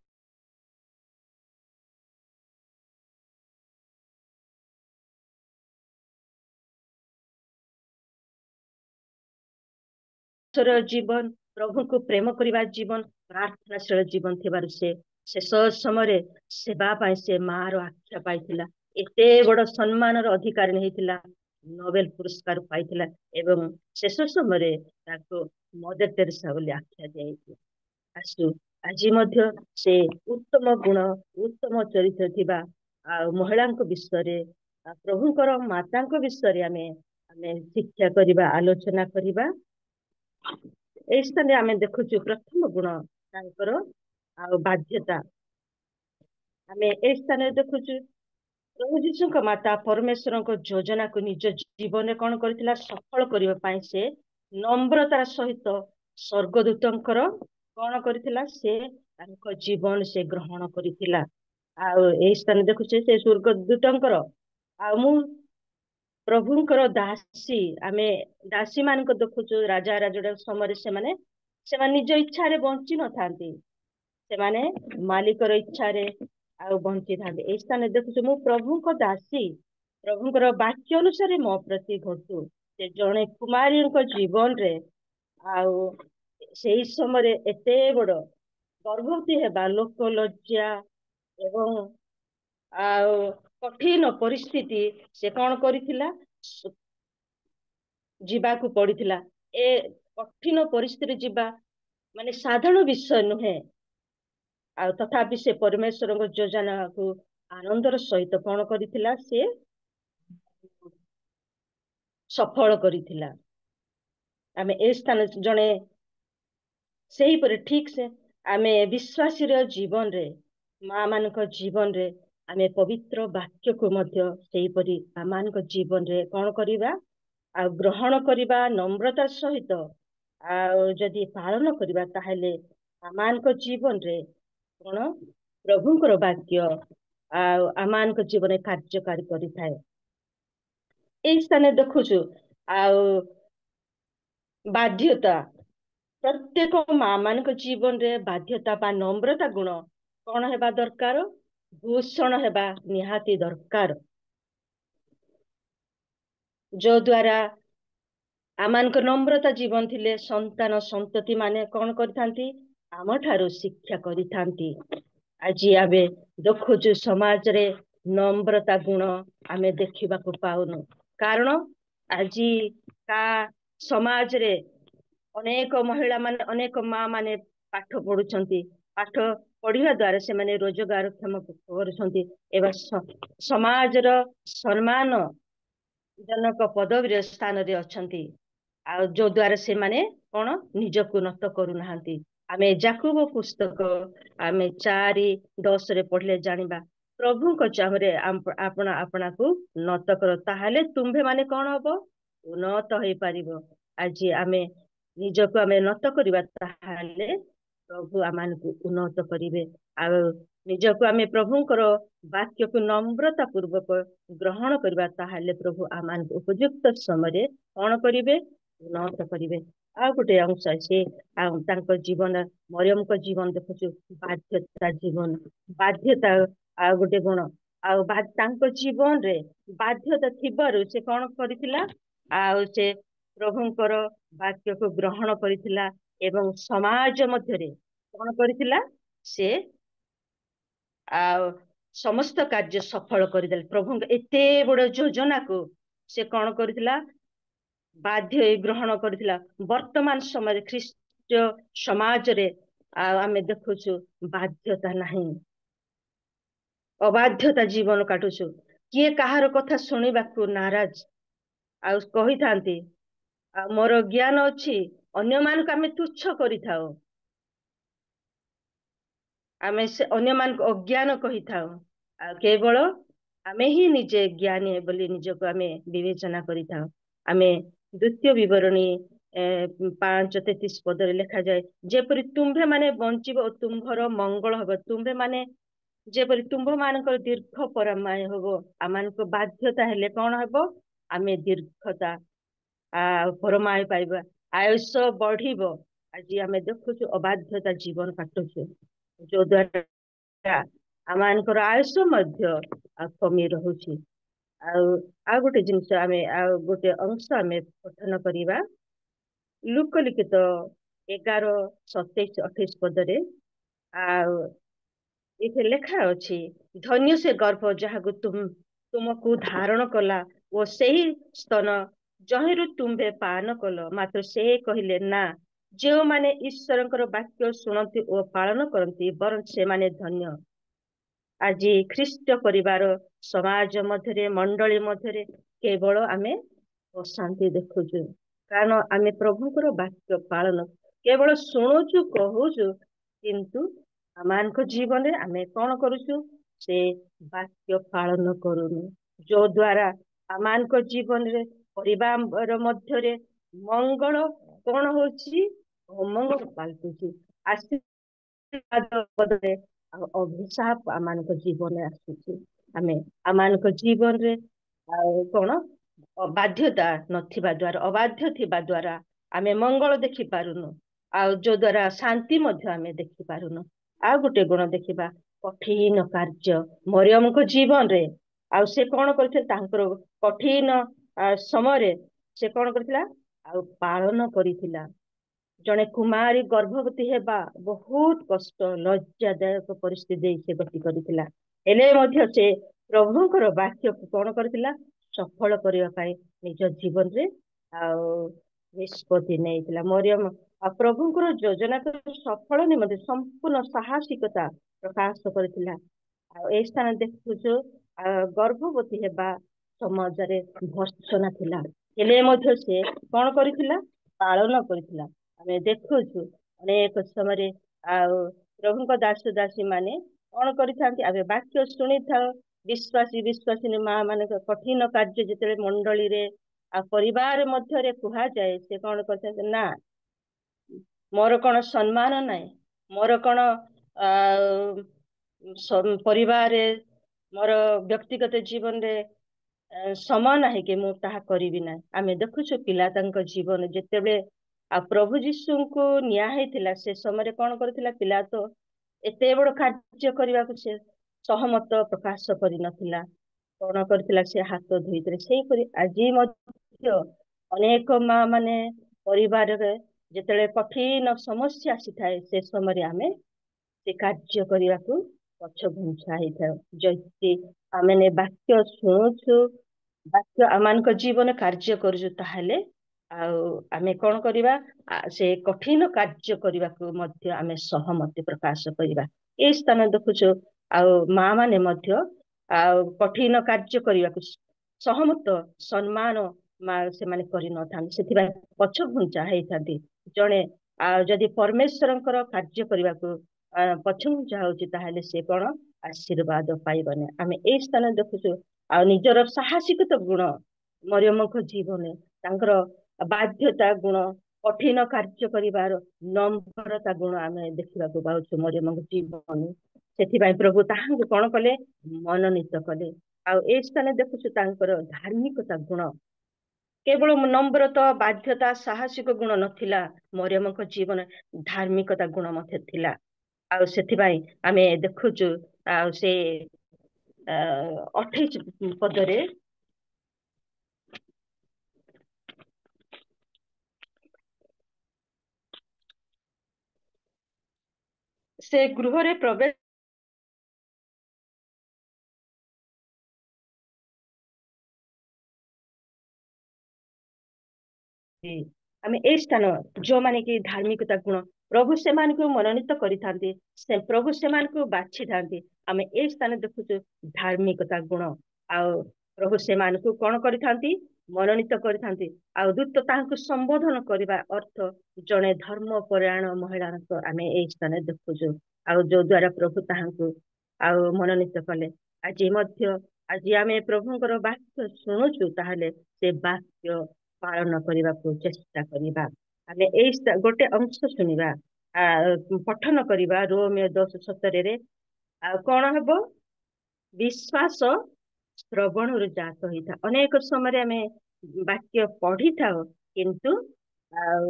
ଜୀବନ, ପ୍ରଭୁଙ୍କୁ ପ୍ରେମ କରିବା ଜୀବନ, ପ୍ରାର୍ଥନାଶୀଳ ଜୀବନ ଥିବାରୁ ସେ ଶେଷ ସମୟରେ ସେବା ପାଇଁ ସେ ମାର ଆଖ୍ୟା ପାଇଥିଲା। ଏତେ ବଡ ସମ୍ମାନର ଅଧିକାରୀ ହେଇଥିଲା, ନୋବେଲ ପୁରସ୍କାର ପାଇଥିଲା, ଏବଂ ଶେଷ ସମୟରେ ତାକୁ ମଦର ଟେରେସା ବୋଲି ଆଖ୍ୟା ଦିଆଯାଇଥିଲା। ଆସୁ ଆଜି ମଧ୍ୟ ସେ ଉତ୍ତମ ଗୁଣ, ଉତ୍ତମ ଚରିତ୍ର ଥିବା ମହିଳାଙ୍କ ବିଷୟରେ, ପ୍ରଭୁଙ୍କର ମାତାଙ୍କ ବିଷୟରେ ଆମେ ଶିକ୍ଷା କରିବା, ଆଲୋଚନା କରିବା। ଏଇ ସ୍ଥାନରେ ଆମେ ଦେଖୁଛୁ ପ୍ରଥମ ଗୁଣ ତାଙ୍କର ବାଧ୍ୟତା। ଆମେ ଏଇ ସ୍ଥାନରେ ଦେଖୁଛୁ ପ୍ରଭୁ ଯୀଶୁଙ୍କ ମାତା ପରମେଶ୍ୱରଙ୍କ ଯୋଜନାକୁ ନିଜ ଜୀବନରେ କଣ କରିଥିଲା, ସଫଳ କରିବା ପାଇଁ ସେ ନମ୍ରତାର ସହିତ ସ୍ୱର୍ଗଦୂତଙ୍କର କଣ କରିଥିଲା, ସେ ତାଙ୍କ ଜୀବନ ସେ ଗ୍ରହଣ କରିଥିଲା। ଆଉ ଏଇ ସ୍ଥାନରେ ଦେଖୁଛେ ସେ ସ୍ୱର୍ଗଦୂତଙ୍କର, ଆଉ ମୁଁ ପ୍ରଭୁଙ୍କର ଦାସୀ, ଆମେ ଦାସୀ ମାନଙ୍କୁ ଦେଖୁଛୁ ରାଜା ରାଜୁଡା ସମୟରେ ସେମାନେ ନିଜ ଇଚ୍ଛାରେ ବଞ୍ଚି ନଥାନ୍ତି, ସେମାନେ ମାଲିକର ଇଚ୍ଛାରେ ବଞ୍ଚିଥାନ୍ତି। ଏଇ ସ୍ଥାନରେ ଦେଖୁଛୁ, ମୁଁ ପ୍ରଭୁଙ୍କ ଦାସୀ, ପ୍ରଭୁଙ୍କର ବାକ୍ୟ ଅନୁସାରେ ମୋ ପ୍ରତି ଘଟୁ। ସେ ଜଣେ କୁମାରୀଙ୍କ ଜୀବନରେ ସେଇ ସମୟରେ ଏତେ ବଡ ଗର୍ଭବତୀ ହେବା, ଲୋକ ଲଜ୍ଜା ଏବଂ କଠିନ ପରିସ୍ଥିତି ସେ କଣ କରିଥିଲା, ଯିବାକୁ ପଡିଥିଲା। ଏ କଠିନ ପରିସ୍ଥିତିରେ ଯିବା ମାନେ ସାଧାରଣ ବିଷୟ ନୁହେଁ। ଆଉ ତଥାପି ସେ ପରମେଶ୍ୱରଙ୍କ ଯୋଜନାକୁ ଆନନ୍ଦର ସହିତ କଣ କରିଥିଲା, ସେ ସଫଳ କରିଥିଲା। ଆମେ ଏ ସ୍ଥାନ ଜଣେ ସେହିପରି ଠିକ ସେ ଆମେ ବିଶ୍ୱାସୀର ଜୀବନରେ, ମା ମାନଙ୍କ ଜୀବନରେ ଆମେ ପବିତ୍ର ବାକ୍ୟକୁ ମଧ୍ୟ ସେହିପରି ଆମମାନଙ୍କ ଜୀବନରେ କଣ କରିବା, ଗ୍ରହଣ କରିବା ନମ୍ରତାର ସହିତ। ଯଦି ପାଳନ କରିବା, ତାହେଲେ ଆମମାନଙ୍କ ଜୀବନରେ କଣ ପ୍ରଭୁଙ୍କର ବାକ୍ୟ ଆମମାନଙ୍କ ଜୀବନରେ କାର୍ଯ୍ୟକାରୀ କରିଥାଏ। ଏଇ ସ୍ଥାନରେ ଦେଖୁଛୁ ବାଧ୍ୟତା, ପ୍ରତ୍ୟେକ ମା ମାନଙ୍କ ଜୀବନରେ ବାଧ୍ୟତା ବା ନମ୍ରତା ଗୁଣ କଣ ହେବା ଦରକାର? ଭୂଷଣ ହେବା ନିହାତି ଦରକାର, ଯୋ ଦ୍ୱାରା ଆମମାନଙ୍କ ନମ୍ରତା ଜୀବନ ଥିଲେ ସନ୍ତାନ ସନ୍ତତି ମାନେ କଣ କରିଥାନ୍ତି? ଆମ ଠାରୁ ଶିକ୍ଷା କରିଥାନ୍ତି। ଆଜି ଆମେ ଦେଖୁଛୁ ସମାଜରେ ନମ୍ରତା ଗୁଣ ଆମେ ଦେଖିବାକୁ ପାଉନୁ। କାରଣ ଆଜି କା ସମାଜରେ ଅନେକ ମହିଳା ମାନେ, ଅନେକ ମା ମାନେ ପାଠ ପଢୁଛନ୍ତି। ପାଠ ପଢିବା ଦ୍ୱାରା ସେମାନେ ରୋଜଗାର କ୍ଷମ କରୁଛନ୍ତି ଏବଂ ସମାଜର ସମ୍ମାନ ଜନକ ପଦବୀର ସ୍ଥାନରେ ଅଛନ୍ତି। ଆଉ ଯୋଉ ଦ୍ୱାରା ସେମାନେ କଣ ନିଜକୁ ନତ କରୁନାହାନ୍ତି। ଆମେ ଯାକୁବ ପୁସ୍ତକ ଆମେ 4:10 ପଢିଲେ ଜାଣିବା, ପ୍ରଭୁଙ୍କ ଚାହୁଁରେ ଆପଣ ଆପଣାକୁ ନତ କର, ତାହେଲେ ତୁମ୍ଭେ ମାନେ କଣ ହବ? ଉନ୍ନତ ହେଇପାରିବ। ଆଜି ଆମେ ନିଜକୁ ଆମେ ନତ କରିବା, ତାହେଲେ ପ୍ରଭୁ ଆମମାନଙ୍କୁ ଉନ୍ନତ କରିବେ। ଆଉ ନିଜକୁ ଆମେ ପ୍ରଭୁଙ୍କର ବାକ୍ୟକୁ ନମ୍ରତା ପୂର୍ବକ ଗ୍ରହଣ କରିବା, ତାହେଲେ ପ୍ରଭୁ ଆମମାନଙ୍କୁ ଉପଯୁକ୍ତ ସମୟରେ କଣ କରିବେ? ଉନ୍ନତ କରିବେ। ଆଉ ଗୋଟେ ଅଂଶ ଅଛି, ଆଉ ତାଙ୍କ ଜୀବନ, ମରିୟମଙ୍କ ଜୀବନ ଦେଖୁଛୁ, ବାଧ୍ୟତା ଜୀବନ, ବାଧ୍ୟତା ଆଉ ଗୋଟେ ଗୁଣ। ଆଉ ତାଙ୍କ ଜୀବନରେ ବାଧ୍ୟତା ଥିବାରୁ ସେ କଣ କରିଥିଲା? ଆଉ ସେ ପ୍ରଭୁଙ୍କର ବାକ୍ୟକୁ ଗ୍ରହଣ କରିଥିଲା ଏବଂ ସମାଜ ମଧ୍ୟରେ କଣ କରିଥିଲା? ସେ ଆଉ ସମସ୍ତ କାର୍ଯ୍ୟ ସଫଳ କରିଦେଲେ। ପ୍ରଭୁଙ୍କ ଏତେ ବଡ ଯୋଜନାକୁ ସେ କଣ କରିଥିଲା? ବାଧ୍ୟ ହେଇ ଗ୍ରହଣ କରିଥିଲା। ବର୍ତ୍ତମାନ ସମୟରେ ଖ୍ରୀଷ୍ଟ ସମାଜରେ ଆଉ ଆମେ ଦେଖୁଛୁ ବାଧ୍ୟତା ନାହିଁ, ଅବାଧ୍ୟତା ଜୀବନ କାଟୁଛୁ। କିଏ କାହାର କଥା ଶୁଣିବାକୁ ନାରାଜ, ଆଉ କହିଥାନ୍ତି ଆଉ ମୋର ଜ୍ଞାନ ଅଛି, ଅନ୍ୟମାନଙ୍କୁ ଆମେ ତୁଚ୍ଛ କରିଥାଉ, ଆମେ ସେ ଅନ୍ୟମାନଙ୍କୁ ଅଜ୍ଞାନ କହିଥାଉ, ଆଉ କେବଳ ଆମେ ହିଁ ନିଜେ ଜ୍ଞାନୀ ବୋଲି ନିଜକୁ ଆମେ ବିବେଚନା କରିଥାଉ। ଆମେ ଦ୍ୱିତୀୟ ବିବରଣୀ 5:33 ପଦରେ ଲେଖାଯାଏ, ଯେପରି ତୁମ୍ଭେ ମାନେ ବଞ୍ଚିବ ଓ ତୁମ୍ଭର ମଙ୍ଗଳ ହବ, ତୁମ୍ଭେ ମାନେ ଯେପରି ତୁମ୍ଭ ମାନଙ୍କର ଦୀର୍ଘ ପରମାୟ ହବ। ଆମମାନଙ୍କ ବାଧ୍ୟତା ହେଲେ କଣ ହବ? ଆମେ ଦୀର୍ଘତା ପରମାୟ ପାଇବା, ଆୟୁଷ ବଢିବ। ଆଜି ଆମେ ଦେଖୁଛୁ ଅବାଧ୍ୟତା ଜୀବନ କାଟୁଛୁ, ଯୋ ଦ୍ୱାରା ଆମମାନଙ୍କର ଆୟୁଷ ମଧ୍ୟ କମି ରହୁଛି। ଆଉ ଆଉ ଗୋଟେ ଜିନିଷ ଆମେ, ଆଉ ଗୋଟେ ଅଂଶ ଆମେ ପଠନ କରିବା, ଲୁକ ଲିଖିତ 11:27-28 ପଦରେ। ଆଉ ଏଠି ଲେଖା ଅଛି, ଧନ୍ୟ ସେ ଗର୍ଭ ଯାହାକୁ ତୁମକୁ ଧାରଣ କଲା ଓ ସେହି ସ୍ତନ ଯହିଁରୁ ତୁମ୍ଭେ ପାନ କଲ। ମାତ୍ର ସେ କହିଲେ, ନା, ଯେଉଁମାନେ ଈଶ୍ୱରଙ୍କର ବାକ୍ୟ ଶୁଣନ୍ତି ଓ ପାଳନ କରନ୍ତି, ବରଂ ସେମାନେ ଧନ୍ୟ। ଆଜି ଖ୍ରୀଷ୍ଟ ପରିବାର ସମାଜ ମଧ୍ୟରେ, ମଣ୍ଡଳୀ ମଧ୍ୟରେ କେବଳ ଆମେ ଅଶାନ୍ତି ଦେଖୁଛୁ, କାରଣ ଆମେ ପ୍ରଭୁଙ୍କର ବାକ୍ୟ ପାଳନ କେବଳ ଶୁଣୁଛୁ, କହୁଛୁ, କିନ୍ତୁ ଆମମାନଙ୍କ ଜୀବନରେ ଆମେ କଣ କରୁଛୁ? ସେ ବାକ୍ୟ ପାଳନ କରୁନୁ, ଯୋ ଦ୍ୱାରା ଆମମାନଙ୍କ ଜୀବନରେ, ପରିବାର ମଧ୍ୟରେ ମଙ୍ଗଳ କଣ ହଉଛି? ଅମଙ୍ଗଳ ପାଲଟୁଛି। ବଦଳରେ ଆଉ ଅଭିଶାପ ଆମମାନଙ୍କ ଜୀବନରେ ଆସୁଛି। ଆମେ ଆମମାନଙ୍କ ଜୀବନରେ ଆଉ କଣ ବାଧ୍ୟତା ନଥିବା ଦ୍ୱାରା, ଅବାଧ୍ୟ ଥିବା ଦ୍ୱାରା ଆମେ ମଙ୍ଗଳ ଦେଖି ପାରୁନୁ, ଆଉ ଯୋ ଦ୍ୱାରା ଶାନ୍ତି ମଧ୍ୟ ଆମେ ଦେଖି ପାରୁନୁ। ଆଉ ଗୋଟେ ଗୁଣ ଦେଖିବା, କଠିନ କାର୍ଯ୍ୟ ମରିୟମଙ୍କ ଜୀବନରେ। ଆଉ ସେ କଣ କରିଥିଲେ? ତାଙ୍କର କଠିନ ସମୟରେ ସେ କଣ କରିଥିଲା? ଆଉ ପାଳନ କରିଥିଲା। ଜଣେ କୁମାରୀ ଗର୍ଭବତୀ ହେବା ବହୁତ କଷ୍ଟ, ଲଜ୍ଜାଦାୟକ ପରିସ୍ଥିତି ଦେଇ ସେ ଗତି କରିଥିଲା। ହେଲେ ମଧ୍ୟ ସେ ପ୍ରଭୁଙ୍କର ବାକ୍ୟକୁ କଣ କରିଥିଲା? ସଫଳ କରିବା ପାଇଁ ନିଜ ଜୀବନରେ ଆଉ ନିଷ୍ପତ୍ତି ନେଇଥିଲା। ମରିୟମ ଆଉ ପ୍ରଭୁଙ୍କର ଯୋଜନାକୁ ସଫଳ ନିମନ୍ତେ ସମ୍ପୂର୍ଣ୍ଣ ସାହସିକତା ପ୍ରକାଶ କରିଥିଲା। ଆଉ ଏଇ ସ୍ଥାନ ଦେଖୁଛୁ, ଗର୍ଭବତୀ ହେବା ସମାଜରେ ଭର୍ତ୍ସନା ଥିଲା, ହେଲେ ମଧ୍ୟ ସେ କଣ କରିଥିଲା? ପାଳନ କରିଥିଲା। ଆମେ ଦେଖୁଛୁ ଅନେକ ସମୟରେ ଆଉ ପ୍ରଭୁଙ୍କ ଦାସ ଦାସୀ ମାନେ କଣ କରିଥାନ୍ତି? ଆମେ ବାକ୍ୟ ଶୁଣିଥାଉ, ବିଶ୍ୱାସୀ ମା ମାନଙ୍କ କଠିନ କାର୍ଯ୍ୟ ଯେତେବେଳେ ମଣ୍ଡଳୀରେ ଆଉ ପରିବାର ମଧ୍ୟରେ କୁହାଯାଏ, ସେ କଣ କରିଥାନ୍ତି? ନା, ମୋର କଣ ସମ୍ମାନ ନାହିଁ, ମୋର କଣ ପରିବାରରେ, ମୋର ବ୍ୟକ୍ତିଗତ ଜୀବନରେ ସମୟ ନାହିଁ କି ମୁଁ ତାହା କରିବି ନାହିଁ। ଆମେ ଦେଖୁଛୁ ପିଲା ତାଙ୍କ ଜୀବନ ଯେତେବେଳେ ଆଉ ପ୍ରଭୁ ଯୀଶୁଙ୍କୁ ନିଆ ହେଇଥିଲା ସେ ସମୟରେ କଣ କରିଥିଲା ପିଲାତୋ ଏତେ ବଡ କାର୍ଯ୍ୟ କରିବାକୁ ସେ ସହମତ ପ୍ରକାଶ କରିନଥିଲା। କଣ କରିଥିଲା ସେ ହାତ ଧୋଇଥିଲେ। ସେଇପରି ଆଜି ମଧ୍ୟ ଅନେକ ମା ମାନେ ପରିବାରରେ ଯେତେବେଳେ କଠିନ ସମସ୍ୟା ଆସିଥାଏ ସେ ସମୟରେ ଆମେ ସେ କାର୍ଯ୍ୟ କରିବାକୁ ପଛଘୁଞ୍ଚା ହେଇଥାଉ। ଯଦି ଆମେ ବାକ୍ୟ ଶୁଣୁଛୁ, ବାକ୍ୟ ଆମମାନଙ୍କ ଜୀବନ କାର୍ଯ୍ୟ କରୁଛୁ, ତାହେଲେ ଆଉ ଆମେ କଣ କରିବା ସେ କଠିନ କାର୍ଯ୍ୟ କରିବାକୁ ମଧ୍ୟ ଆମେ ସହମତି ପ୍ରକାଶ କରିବା। ଏଇ ସ୍ଥାନ ଦେଖୁଛୁ ଆଉ ମା ମାନେ ମଧ୍ୟ ଆଉ କଠିନ କାର୍ଯ୍ୟ କରିବାକୁ ସହମତ ସମ୍ମାନ ସେମାନେ କରିନଥାନ୍ତି, ସେଥିପାଇଁ ପଛଘୁଞ୍ଚା ହେଇଥାନ୍ତି। ଜଣେ ଯଦି ପରମେଶ୍ୱରଙ୍କର କାର୍ଯ୍ୟ କରିବାକୁ ପଛଘୁଞ୍ଚା ହଉଛି ତାହେଲେ ସେ କଣ ଆଶୀର୍ବାଦ ପାଇବନି। ଆମେ ଏଇ ସ୍ଥାନ ଦେଖୁଛୁ ଆଉ ନିଜର ସାହସିକତା ଗୁଣ ମରିୟମଙ୍କ ଜୀବନରେ ତାଙ୍କର ବାଧ୍ୟତା ଗୁଣ, କଠିନ କାର୍ଯ୍ୟ କରିବାର ନମ୍ରତା ଗୁଣ ଆମେ ଦେଖିବାକୁ ପାଉଛୁ ମରିୟମଙ୍କ ଜୀବନ। ସେଥିପାଇଁ ପ୍ରଭୁ ତାହାଙ୍କୁ କଣ କଲେ ମନୋନୀତ କଲେ। ଆଉ ଏଇ ସ୍ଥାନରେ ଦେଖୁଛୁ ତାଙ୍କର ଧାର୍ମିକତା ଗୁଣ, କେବଳ ନମ୍ରତା ବାଧ୍ୟତା ସାହସିକ ଗୁଣ ନଥିଲା, ମରିୟମଙ୍କ ଜୀବନ ଧାର୍ମିକତା ଗୁଣ ମଧ୍ୟ ଥିଲା। ଆଉ ସେଥିପାଇଁ ଆମେ ଦେଖୁଛୁ ଆଉ ସେ 28 ପଦରେ ସେ ଗୃହରେ ପ୍ରବେଶ ଆମେ ଏଇ ସ୍ଥାନ ଯୋଉମାନେ କି ଧାର୍ମିକତା ଗୁଣ ପ୍ରଭୁ ସେମାନଙ୍କୁ ମନୋନୀତ କରିଥାନ୍ତି, ସେ ପ୍ରଭୁ ସେମାନଙ୍କୁ ବାଛିଥାନ୍ତି। ଆମେ ଏଇ ସ୍ଥାନ ଦେଖୁଛୁ ଧାର୍ମିକତା ଗୁଣ ଆଉ ପ୍ରଭୁ ସେମାନଙ୍କୁ କଣ କରିଥାନ୍ତି ମନୋନୀତ କରିଥାନ୍ତି। ଆଉ ଦୂତ ତାହାଙ୍କୁ ସମ୍ବୋଧନ କରିବା ଅର୍ଥ ଜଣେ ଧର୍ମ ପରାୟଣ ମହିଳାଙ୍କ ଆମେ ଏଇ ସ୍ଥାନରେ ଦେଖୁଛୁ। ଆଉ ଯୋଉ ଦ୍ଵାରା ପ୍ରଭୁ ତାହାଙ୍କୁ ଆଉ ମନୋନୀତ କଲେ। ଆଜି ମଧ୍ୟ ଆଜି ଆମେ ପ୍ରଭୁଙ୍କର ବାକ୍ୟ ଶୁଣୁଛୁ, ତାହେଲେ ସେ ବାକ୍ୟ ପାଳନ କରିବାକୁ ଚେଷ୍ଟା କରିବା। ଆମେ ଏଇ ଗୋଟେ ଅଂଶ ଶୁଣିବା, ପଠନ କରିବା ରୋମିଓ 10:17। ଆଉ କଣ ହବ ବିଶ୍ୱାସ ଶ୍ରବଣରୁ ଜାତ ହେଇଥାଏ। ଅନେକ ସମୟରେ ଆମେ ବାକ୍ୟ ପଢିଥାଉ କିନ୍ତୁ ଆଉ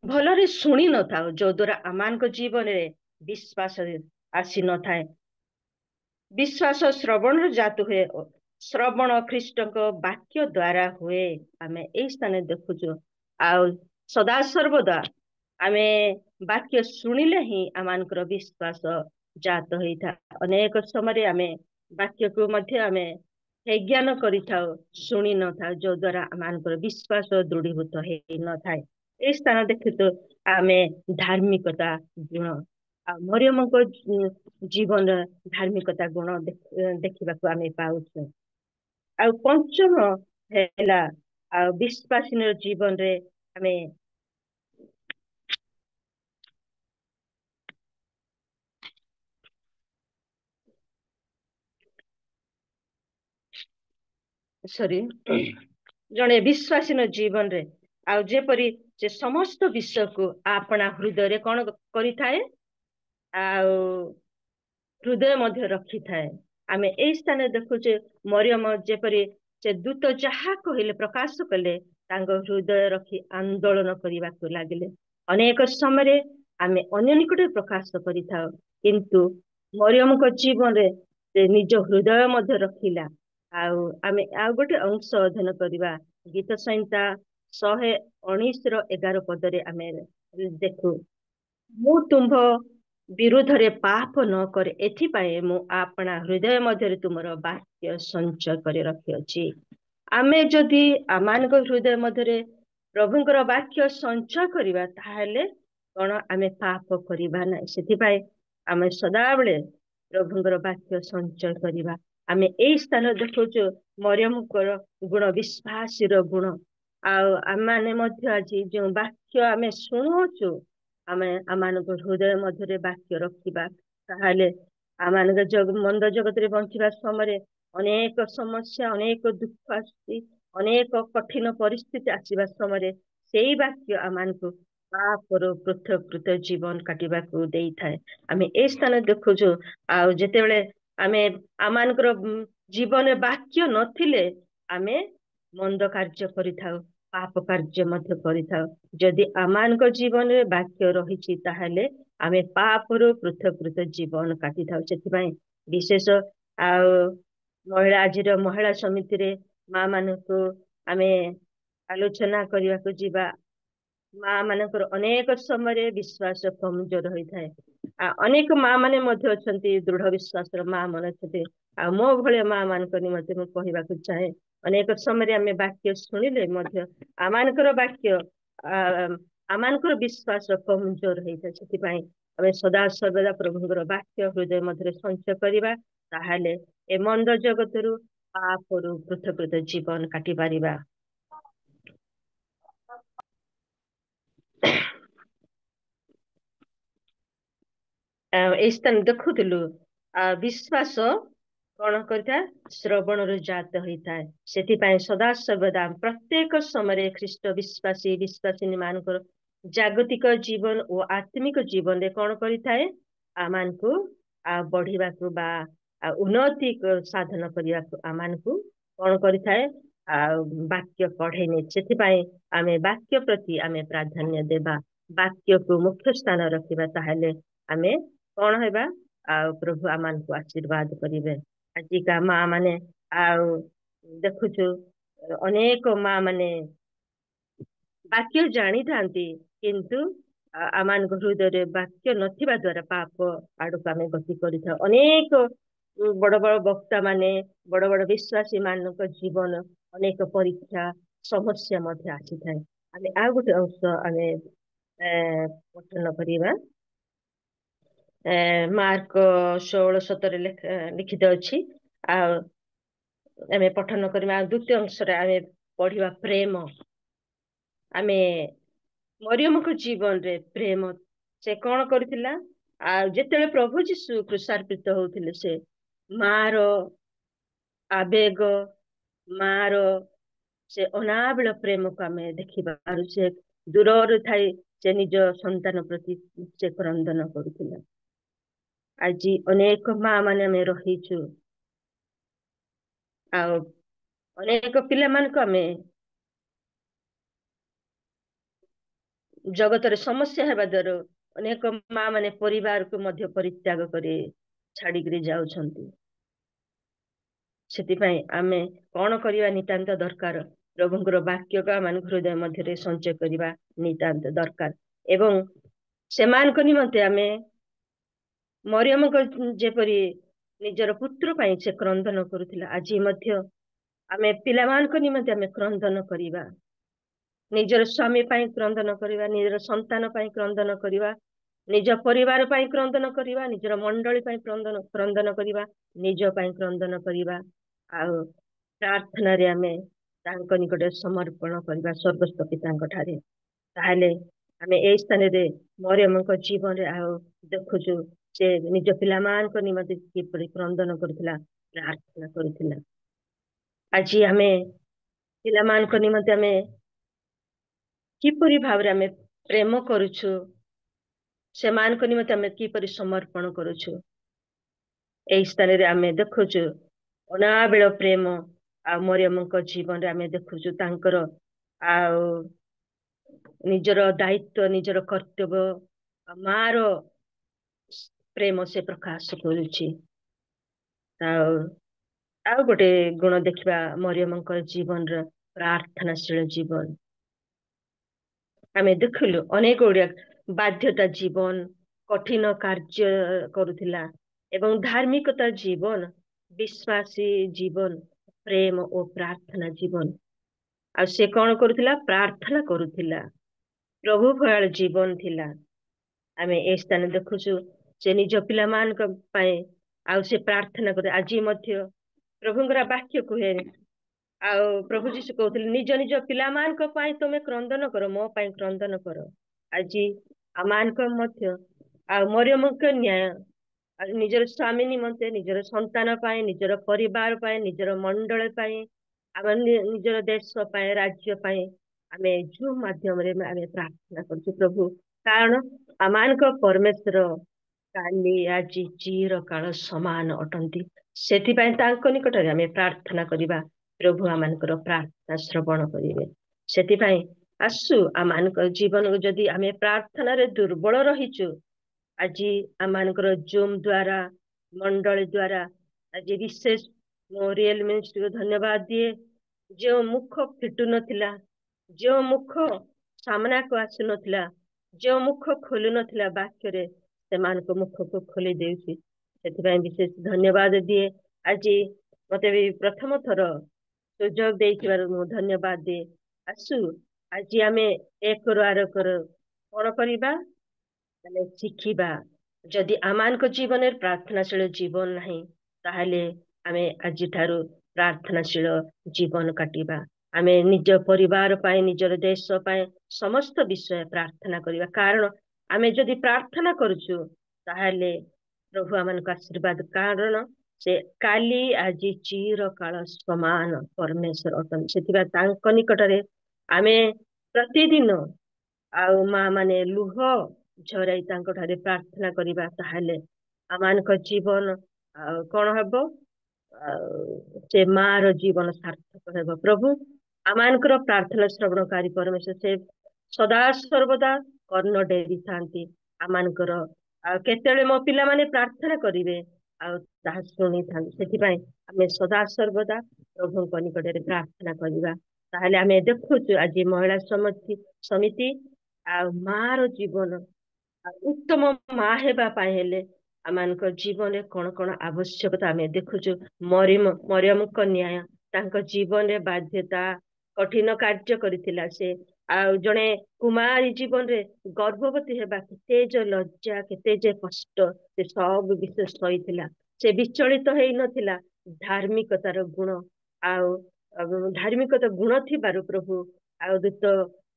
ଭଲରେ ଶୁଣି ନଥାଉ, ଯୋଉ ଦ୍ଵାରା ଆମମାନଙ୍କ ଜୀବନରେ ବିଶ୍ୱାସ ଆସି ନଥାଏ। ବିଶ୍ୱାସ ଶ୍ରବଣରୁ ଜାତ ହୁଏ, ଶ୍ରବଣ ଖ୍ରୀଷ୍ଟଙ୍କ ବାକ୍ୟ ଦ୍ଵାରା ହୁଏ। ଆମେ ଏଇ ସ୍ଥାନରେ ଦେଖୁଛୁ ଆଉ ସଦା ସର୍ବଦା ଆମେ ବାକ୍ୟ ଶୁଣିଲେ ହିଁ ଆମମାନଙ୍କର ବିଶ୍ୱାସ ଜାତ ହେଇଥାଏ। ଅନେକ ସମୟରେ ଆମେ ବାକ୍ୟକୁ ମଧ୍ୟ ଆମେ ଜ୍ଞାନ କରିଥାଉ, ଶୁଣି ନଥାଉ, ଯୋଉ ଦ୍ଵାରା ଆମମାନଙ୍କର ବିଶ୍ୱାସ ଦୃଢୀଭୂତ ହେଇନଥାଏ। ଏଇ ସ୍ଥାନ ଦେଖୁଛୁ ଆମେ ଧାର୍ମିକତା ଗୁଣ ଆଉ ମରିୟମଙ୍କ ଜୀବନ ଧାର୍ମିକତା ଗୁଣ ଦେଖିବାକୁ ଆମେ ପାଉଛୁ। ଆଉ ପଞ୍ଚମ ହେଲା ଆଉ ବିଶ୍ୱାସୀର ଜୀବନରେ ଆମେ ଜଣେ ବିଶ୍ୱାସୀର ଜୀବନରେ ଆଉ ଯେପରି ସେ ସମସ୍ତ ବିଷୟକୁ ଆପଣା ହୃଦୟରେ କଣ କରିଥାଏ ଆଉ ହୃଦୟ ମଧ୍ୟ ରଖିଥାଏ। ଆମେ ଏଇ ସ୍ଥାନରେ ଦେଖୁଛେ ମରିୟମ ଯେପରି ସେ ଦୂତ ଯାହା କହିଲେ ପ୍ରକାଶ କଲେ ତାଙ୍କ ହୃଦୟ ରଖି ଆନ୍ଦୋଳନ କରିବାକୁ ଲାଗିଲେ। ଅନେକ ସମୟରେ ଆମେ ଅନ୍ୟ ନିକଟରେ ପ୍ରକାଶ କରିଥାଉ, କିନ୍ତୁ ମରିୟମଙ୍କ ଜୀବନରେ ସେ ନିଜ ହୃଦୟ ମଧ୍ୟ ରଖିଲା। ଆଉ ଆମେ ଆଉ ଗୋଟେ ଅଂଶ ଅଧ୍ୟୟନ କରିବା, ଗୀତ ସଂହିତା 119:11 ପଦରେ ଆମେ ଦେଖୁ, ମୁଁ ତୁମ୍ଭ ବିରୁଦ୍ଧରେ ପାପ ନ କରେ ଏଥିପାଇଁ ମୁଁ ଆପଣା ହୃଦୟ ମଧ୍ୟରେ ତୁମର ବାକ୍ୟ ସଞ୍ଚୟ କରି ରଖିଅଛି। ଆମେ ଯଦି ଆମମାନଙ୍କ ହୃଦୟ ମଧ୍ୟରେ ପ୍ରଭୁଙ୍କର ବାକ୍ୟ ସଞ୍ଚୟ କରିବା, ତାହେଲେ କଣ ଆମେ ପାପ କରିବା ନାହିଁ। ସେଥିପାଇଁ ଆମେ ସଦାବେଳେ ପ୍ରଭୁଙ୍କର ବାକ୍ୟ ସଞ୍ଚୟ କରିବା। ଆମେ ଏଇ ସ୍ଥାନ ଦେଖୁଛୁ ମରିୟମଙ୍କର ଗୁଣ ବିଶ୍ୱାସୀର ଗୁଣ। ଆଉ ଆମମାନେ ମଧ୍ୟ ଆଜି ଯୋଉ ବାକ୍ୟ ଆମେ ଶୁଣୁଛୁ, ଆମେ ଆମମାନଙ୍କ ହୃଦୟ ମଧ୍ୟରେ ବାକ୍ୟ ରଖିବା, ତାହେଲେ ଆମମାନଙ୍କ ମନ୍ଦ ଜଗତରେ ବଞ୍ଚିବା ସମୟରେ ଅନେକ ସମସ୍ୟା, ଅନେକ ଦୁଃଖ ଆସୁଛି, ଅନେକ କଠିନ ପରିସ୍ଥିତି ଆସିବା ସମୟରେ ସେଇ ବାକ୍ୟ ଆମମାନଙ୍କୁ ପାପରୁ ପୃଥକ ଜୀବନ କାଟିବାକୁ ଦେଇଥାଏ। ଆମେ ଏ ସ୍ଥାନ ଦେଖୁଛୁ ଆଉ ଯେତେବେଳେ ଆମେ ଆମମାନଙ୍କର ଜୀବନରେ ବାକ୍ୟ ନଥିଲେ ଆମେ ମନ୍ଦ କାର୍ଯ୍ୟ କରିଥାଉ। ପାପ କାର୍ଯ୍ୟ ମଧ୍ୟ କରିଥାଉ। ଯଦି ଆମମାନଙ୍କ ଜୀବନରେ ବାକ୍ୟ ରହିଛି ତାହେଲେ ଆମେ ପାପରୁ ପୃଥକ ପୃଥକ ଜୀବନ କାଟିଥାଉ। ସେଥିପାଇଁ ବିଶେଷ ଆଉ ଆଜିର ମହିଳା ସମିତିରେ ମା ମାନଙ୍କୁ ଆମେ ଆଲୋଚନା କରିବାକୁ ଯିବା। ମା ମାନଙ୍କର ଅନେକ ସମୟରେ ବିଶ୍ୱାସ କମଜୋର ହୋଇଥାଏ। ଅନେକ ମା ମାନେ ମଧ୍ୟ ଅଛନ୍ତି, ଦୃଢ ବିଶ୍ୱାସର ମା ମାନେ ଅଛନ୍ତି। ଆଉ ମୋ ଭଳିଆ ମା ମାନଙ୍କ ନିମନ୍ତେ ମୁଁ କହିବାକୁ ଚାହେଁ, ଅନେକ ସମୟରେ ଆମେ ବାକ୍ୟ ଶୁଣିଲେ ମଧ୍ୟ ଆମମାନଙ୍କର ବାକ୍ୟ ଆମମାନଙ୍କର ବିଶ୍ୱାସ କମଜୋର ହେଇଥାଏ। ସେଥିପାଇଁ ଆମେ ସଦା ସର୍ବଦା ପ୍ରଭୁଙ୍କର ବାକ୍ୟ ହୃଦୟ ମଧ୍ୟରେ ସଞ୍ଚୟ କରିବା, ତାହେଲେ ଏ ମନ୍ଦ ଜଗତରୁ ପାପରୁ ପୃଥକ ପୃଥକ ଜୀବନ କାଟି ପାରିବା। ଏଇ ସ୍ଥାନ ଦେଖୁଥିଲୁ, ବିଶ୍ୱାସ କଣ କରିଥାଏ? ଶ୍ରବଣରୁ ଜାତ ହୋଇଥାଏ। ସେଥିପାଇଁ ସଦା ସର୍ବଦା ପ୍ରତ୍ୟେକ ସମୟରେ ଖ୍ରୀଷ୍ଟ ବିଶ୍ୱାସିନୀ ମାନଙ୍କର ଜାଗତିକ ଜୀବନ ଓ ଆତ୍ମିକ ଜୀବନରେ କଣ କରିଥାଏ? ଆମମାନଙ୍କୁ ବଢିବାକୁ ବା ଉନ୍ନତି ସାଧନ କରିବାକୁ ଆମମାନଙ୍କୁ କଣ କରିଥାଏ? ବାକ୍ୟ ପଢେଇ ନେଇ। ସେଥିପାଇଁ ଆମେ ବାକ୍ୟ ପ୍ରତି ଆମେ ପ୍ରାଧାନ୍ୟ ଦେବା, ବାକ୍ୟକୁ ମୁଖ୍ୟ ସ୍ଥାନ ରଖିବା, ତାହେଲେ ଆମେ କଣ ହେବା? ପ୍ରଭୁ ଆମମାନଙ୍କୁ ଆଶୀର୍ବାଦ କରିବେ। ଆଜିକା ମା ମାନେ ଆଉ ଦେଖୁଛୁ, ଅନେକ ମା ମାନେ ବାକ୍ୟ ଜାଣିଥାନ୍ତି, କିନ୍ତୁ ଆମମାନଙ୍କ ହୃଦୟରେ ବାକ୍ୟ ନଥିବା ଦ୍ଵାରା ପାପ ଆଡକୁ ଆମେ ଗତି କରିଥାଉ। ଅନେକ ବଡ ବଡ ବକ୍ତା ମାନେ, ବଡ ବଡ ବିଶ୍ୱାସୀ ମାନଙ୍କ ଜୀବନ ଅନେକ ପରୀକ୍ଷା ସମସ୍ୟା ମଧ୍ୟ ଆସିଥାଏ। ଆମେ ଆଉ ଗୋଟେ ଅଂଶ ଆମେ ପଠନ କରିବା। ମାର୍କ 16:17 ଲିଖିତ ଅଛି। ଆଉ ଆମେ ପଠନ କରିବା। ଆଉ ଦ୍ଵିତୀୟ ଅଂଶରେ ଆମେ ପଢିବା ପ୍ରେମ। ଆମେ ମରିୟମଙ୍କ ଜୀବନରେ ପ୍ରେମ, ସେ କଣ କରିଥିଲା? ଆଉ ଯେତେବେଳେ ପ୍ରଭୁ ଯୀଶୁ କ୍ରୁଶାର୍ପିତ ହଉଥିଲେ, ସେ ମାର ଆବେଗ, ମାର ସେ ଅନାବିଳ ପ୍ରେମକୁ ଆମେ ଦେଖିବାରୁ, ସେ ଦୂରରେ ଥାଇ ସେ ନିଜ ସନ୍ତାନ ପ୍ରତି ସେ କ୍ରନ୍ଦନ କରୁଥିଲା। ଆଜି ଅନେକ ମା ମାନେ ଆମେ ରହିଛୁ, ଆଉ ଅନେକ ପିଲାମାନଙ୍କୁ ଆମେ ଜଗତରେ ସମସ୍ୟା ହେବା ଦ୍ୱାରା ଅନେକ ମା ମାନେ ପରିବାରକୁ ମଧ୍ୟ ପରିତ୍ୟାଗ କରି ଛାଡିକିରି ଯାଉଛନ୍ତି। ସେଥିପାଇଁ ଆମେ କଣ କରିବା ନିତାନ୍ତ ଦରକାର? ପ୍ରଭୁଙ୍କର ବାକ୍ୟକୁ ଆମମାନଙ୍କ ହୃଦୟ ମଧ୍ୟରେ ସଞ୍ଚୟ କରିବା ନିତାନ୍ତ ଦରକାର। ଏବଂ ସେମାନଙ୍କ ନିମନ୍ତେ ଆମେ ମରିୟମଙ୍କ ଯେପରି ନିଜର ପୁତ୍ର ପାଇଁ ସେ କ୍ରନ୍ଦନ କରୁଥିଲା, ଆଜି ମଧ୍ୟ ଆମେ ପିଲାମାନଙ୍କ ନିମନ୍ତେ ଆମେ କ୍ରନ୍ଦନ କରିବା। ନିଜର ସ୍ୱାମୀ ପାଇଁ କ୍ରନ୍ଦନ କରିବା, ନିଜର ସନ୍ତାନ ପାଇଁ କ୍ରନ୍ଦନ କରିବା, ନିଜ ପରିବାର ପାଇଁ କ୍ରନ୍ଦନ କରିବା, ନିଜର ମଣ୍ଡଳୀ ପାଇଁ କ୍ରନ୍ଦନ କରିବା, ନିଜ ପାଇଁ କ୍ରନ୍ଦନ କରିବା। ଆଉ ପ୍ରାର୍ଥନାରେ ଆମେ ତାଙ୍କ ନିକଟରେ ସମର୍ପଣ କରିବା ସ୍ୱର୍ଗସ୍ଥ ପିତାଙ୍କ ଠାରେ। ତାହେଲେ ଆମେ ଏଇ ସ୍ଥାନରେ ମରିୟମଙ୍କ ଜୀବନରେ ଆଉ ଦେଖୁଛୁ, ସେ ନିଜ ପିଲାମାନଙ୍କ ନିମନ୍ତେ କିପରି କ୍ରନ୍ଦନ କରୁଥିଲା, ପ୍ରାର୍ଥନା କରୁଥିଲା। ଆଜି ଆମେ ପିଲାମାନଙ୍କ ନିମନ୍ତେ ଆମେ କିପରି ଭାବରେ ଆମେ ପ୍ରେମ କରୁଛୁ, ସେମାନଙ୍କ ନିମନ୍ତେ ଆମେ କିପରି ସମର୍ପଣ କରୁଛୁ, ଏଇ ସ୍ଥାନରେ ଆମେ ଦେଖୁଛୁ ଅନାବିଳ ପ୍ରେମ। ଆଉ ମରିୟମଙ୍କ ଜୀବନରେ ଆମେ ଦେଖୁଛୁ ତାଙ୍କର ଆଉ ନିଜର ଦାୟିତ୍ୱ, ନିଜର କର୍ତ୍ତବ୍ୟ, ମାର ପ୍ରେମ ସେ ପ୍ରକାଶ କରୁଛି। ଆଉ ଗୋଟେ ଗୁଣ ଦେଖିବା ମରିୟମଙ୍କ ଜୀବନର, ପ୍ରାର୍ଥନାଶୀଳ ଜୀବନ। ଆମେ ଦେଖିଲୁ ଅନେକ ଗୁଡିଏ ବାଧ୍ୟତା ଜୀବନ, କଠିନ କାର୍ଯ୍ୟ କରୁଥିଲା, ଏବଂ ଧାର୍ମିକତା ଜୀବନ, ବିଶ୍ୱାସୀ ଜୀବନ, ପ୍ରେମ ଓ ପ୍ରାର୍ଥନା ଜୀବନ। ଆଉ ସେ କଣ କରୁଥିଲା? ପ୍ରାର୍ଥନା କରୁଥିଲା। ପ୍ରଭୁ ଭୟ ଜୀବନ ଥିଲା। ଆମେ ଏ ସ୍ଥାନ ଦେଖୁଛୁ, ସେ ନିଜ ପିଲାମାନଙ୍କ ପାଇଁ ଆଉ ସେ ପ୍ରାର୍ଥନା କରେ। ଆଜି ମଧ୍ୟ ପ୍ରଭୁଙ୍କର ବାକ୍ୟ କୁହେ, ଆଉ ପ୍ରଭୁ ଯୀଶୁ କହୁଥିଲେ, ନିଜ ନିଜ ପିଲାମାନଙ୍କ ପାଇଁ ତମେ କ୍ରନ୍ଦନ କର, ମୋ ପାଇଁ କ୍ରନ୍ଦନ କର। ଆଜି ଆମମାନଙ୍କ ମଧ୍ୟ ଆଉ ମରିୟମଙ୍କ ନ୍ୟାୟ, ଆଉ ନିଜର ସ୍ୱାମୀ ନିମନ୍ତେ, ନିଜର ସନ୍ତାନ ପାଇଁ, ନିଜର ପରିବାର ପାଇଁ, ନିଜର ମଣ୍ଡଳ ପାଇଁ, ଆମ ନିଜର ଦେଶ ପାଇଁ, ରାଜ୍ୟ ପାଇଁ ଆମେ ଜୁମ୍ ମାଧ୍ୟମରେ ଆମେ ପ୍ରାର୍ଥନା କରୁଛୁ ପ୍ରଭୁ। କାରଣ ଆମମାନଙ୍କ ପରମେଶ୍ୱର କାଲି ଆଜି ଚିରକାଳ ସମାନ ଅଟନ୍ତି। ସେଥିପାଇଁ ତାଙ୍କ ନିକଟରେ ଆମେ ପ୍ରାର୍ଥନା କରିବା, ପ୍ରଭୁ ଆମମାନଙ୍କର ପ୍ରାର୍ଥନା ଶ୍ରବଣ କରିବେ। ସେଥିପାଇଁ ଆସୁ ଆମମାନଙ୍କ ଜୀବନକୁ ଯଦି ଆମେ ପ୍ରାର୍ଥନାରେ ଦୁର୍ବଳ ରହିଛୁ, ଆଜି ଆମମାନଙ୍କର ଜୁମ୍ ଦ୍ଵାରା ମଣ୍ଡଳୀ ଦ୍ଵାରା ଆଜି ବିଶେଷ ମୋ ରିଏଲ ମିନିଷ୍ଟ୍ରିକୁ ଧନ୍ୟବାଦ ଦିଏ। ଯେଉଁ ମୁଖ ଫିଟୁ ନଥିଲା, ଯେଉଁ ମୁଖ ସାମ୍ନାକୁ ଆସୁନଥିଲା, ଯେଉଁ ମୁଖ ଖୋଲୁ ନଥିଲା ବାକ୍ୟରେ, ସେମାନଙ୍କ ମୁଖକୁ ଖୋଲି ଦେଉଛି। ସେଥିପାଇଁ ବିଶେଷ ଧନ୍ୟବାଦ ଦିଏ। ଆଜି ମତେ ବି ପ୍ରଥମ ଥର ସୁଯୋଗ ଦେଇଥିବାରୁ ମୁଁ ଧନ୍ୟବାଦ ଦିଏ। ଆସୁ ଆଜି ଆମେ ଏକରୁ ଆରକର କଣ କରିବା, ମାନେ ଶିଖିବା। ଯଦି ଆମମାନଙ୍କ ଜୀବନରେ ପ୍ରାର୍ଥନାଶୀଳ ଜୀବନ ନାହିଁ, ତାହେଲେ ଆମେ ଆଜିଠାରୁ ପ୍ରାର୍ଥନାଶୀଳ ଜୀବନ କାଟିବା। ଆମେ ନିଜ ପରିବାର ପାଇଁ, ନିଜର ଦେଶ ପାଇଁ ସମସ୍ତ ବିଷୟ ପ୍ରାର୍ଥନା କରିବା। କାରଣ ଆମେ ଯଦି ପ୍ରାର୍ଥନା କରୁଛୁ, ତାହେଲେ ପ୍ରଭୁ ଆମମାନଙ୍କୁ ଆଶୀର୍ବାଦ, କାରଣ ସେ କାଲି ଆଜି ଚିରକାଳ ସମାନ ପରମେଶ୍ୱର ଅଟନ୍ତି। ସେଥିପାଇଁ ତାଙ୍କ ନିକଟରେ ଆମେ ପ୍ରତିଦିନ ଆଉ ମା ମାନେ ଲୁହ ଝରାଇ ତାଙ୍କ ଠାରେ ପ୍ରାର୍ଥନା କରିବା, ତାହେଲେ ଆମମାନଙ୍କ ଜୀବନ ଆଉ କଣ ହବ, ଆଉ ସେ ମାର ଜୀବନ ସାର୍ଥକ ହେବ। ପ୍ରଭୁ ଆମମାନଙ୍କର ପ୍ରାର୍ଥନା ଶ୍ରବଣକାରୀ ପରମେଶ୍ୱର, ସେ ସଦା ସର୍ବଦା କର୍ଣ୍ଣ ଡେରିଥାନ୍ତି ଆମମାନଙ୍କର। ଆଉ କେତେବେଳେ ମୋ ପିଲାମାନେ ପ୍ରାର୍ଥନା କରିବେ ଆଉ ତାହା ଶୁଣିଥାନ୍ତି। ସେଥିପାଇଁ ଆମେ ସଦା ସର୍ବଦା ପ୍ରଭୁଙ୍କ ନିକଟରେ ପ୍ରାର୍ଥନା କରିବା। ତାହେଲେ ଆମେ ଦେଖୁଛୁ ଆଜି ମହିଳା ସମିତି ଆଉ ମାର ଜୀବନ, ଉତ୍ତମ ମା ହେବା ପାଇଁ ହେଲେ ଆମମାନଙ୍କ ଜୀବନରେ କଣ କଣ ଆବଶ୍ୟକତା ଆମେ ଦେଖୁଛୁ। ମରିୟମଙ୍କ ନ୍ୟାୟ, ତାଙ୍କ ଜୀବନରେ ବାଧ୍ୟତା, କଠିନ କାର୍ଯ୍ୟ କରିଥିଲା ସେ। ଆଉ ଜଣେ କୁମାରୀ ଜୀବନରେ ଗର୍ଭବତୀ ହେବା କେତେ ଯେ ଲଜ୍ଜା, କେତେ ଯେ କଷ୍ଟ, ସେ ସବୁ ବିଷୟ ସହିଥିଲା। ସେ ବିଚଳିତ ହେଇନଥିଲା। ଧାର୍ମିକତାର ଗୁଣ ଆଉ ଧାର୍ମିକତା ଗୁଣ ଥିବାରୁ ପ୍ରଭୁ ଆଉ ଦୂତ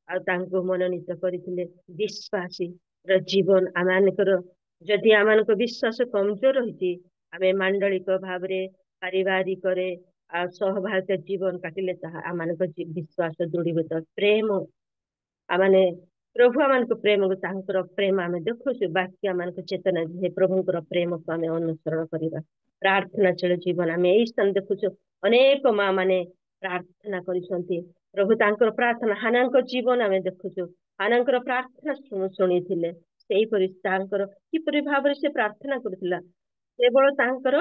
ଆଉ ତାଙ୍କୁ ମନୋନୀତ କରିଥିଲେ। ବିଶ୍ୱାସୀ ର ଜୀବନ ଆମମାନଙ୍କର, ଯଦି ଆମମାନଙ୍କ ବିଶ୍ୱାସ କମଜୋର ରହିଛି, ଆମେ ମାଣ୍ଡଳିକ ଭାବରେ ପାରିବାରିକରେ ଆଉ ସହଭାଗିତା ଜୀବନ କାଟିଲେ ତାହା ଆମମାନଙ୍କ ବିଶ୍ୱାସ ଦୃଢୀଭୂତ। ପ୍ରେମ ଆମମାନେ ପ୍ରଭୁ ଆମମାନଙ୍କୁ ପ୍ରେମକୁ, ତାଙ୍କର ପ୍ରେମ ଆମେ ଦେଖୁଛୁ। ବାକ୍ୟ ଆମମାନଙ୍କୁ ଚେତନା ଦିଏ ପ୍ରଭୁଙ୍କର ପ୍ରେମକୁ ଆମେ ଅନୁସରଣ କରିବା। ପ୍ରାର୍ଥନାଶୀଳ ଜୀବନ ଆମେ ଏଇ ସ୍ଥାନ ଦେଖୁଛୁ। ଅନେକ ମା ମାନେ ପ୍ରାର୍ଥନା କରିଛନ୍ତି। ପ୍ରଭୁ ତାଙ୍କର ପ୍ରାର୍ଥନା, ହାନାଙ୍କ ଜୀବନ ଆମେ ଦେଖୁଛୁ। ହାନାଙ୍କର ପ୍ରାର୍ଥନା ଶୁଣିଥିଲେ। ସେଇପରି ତାଙ୍କର କିପରି ଭାବରେ ସେ ପ୍ରାର୍ଥନା କରୁଥିଲା, କେବଳ ତାଙ୍କର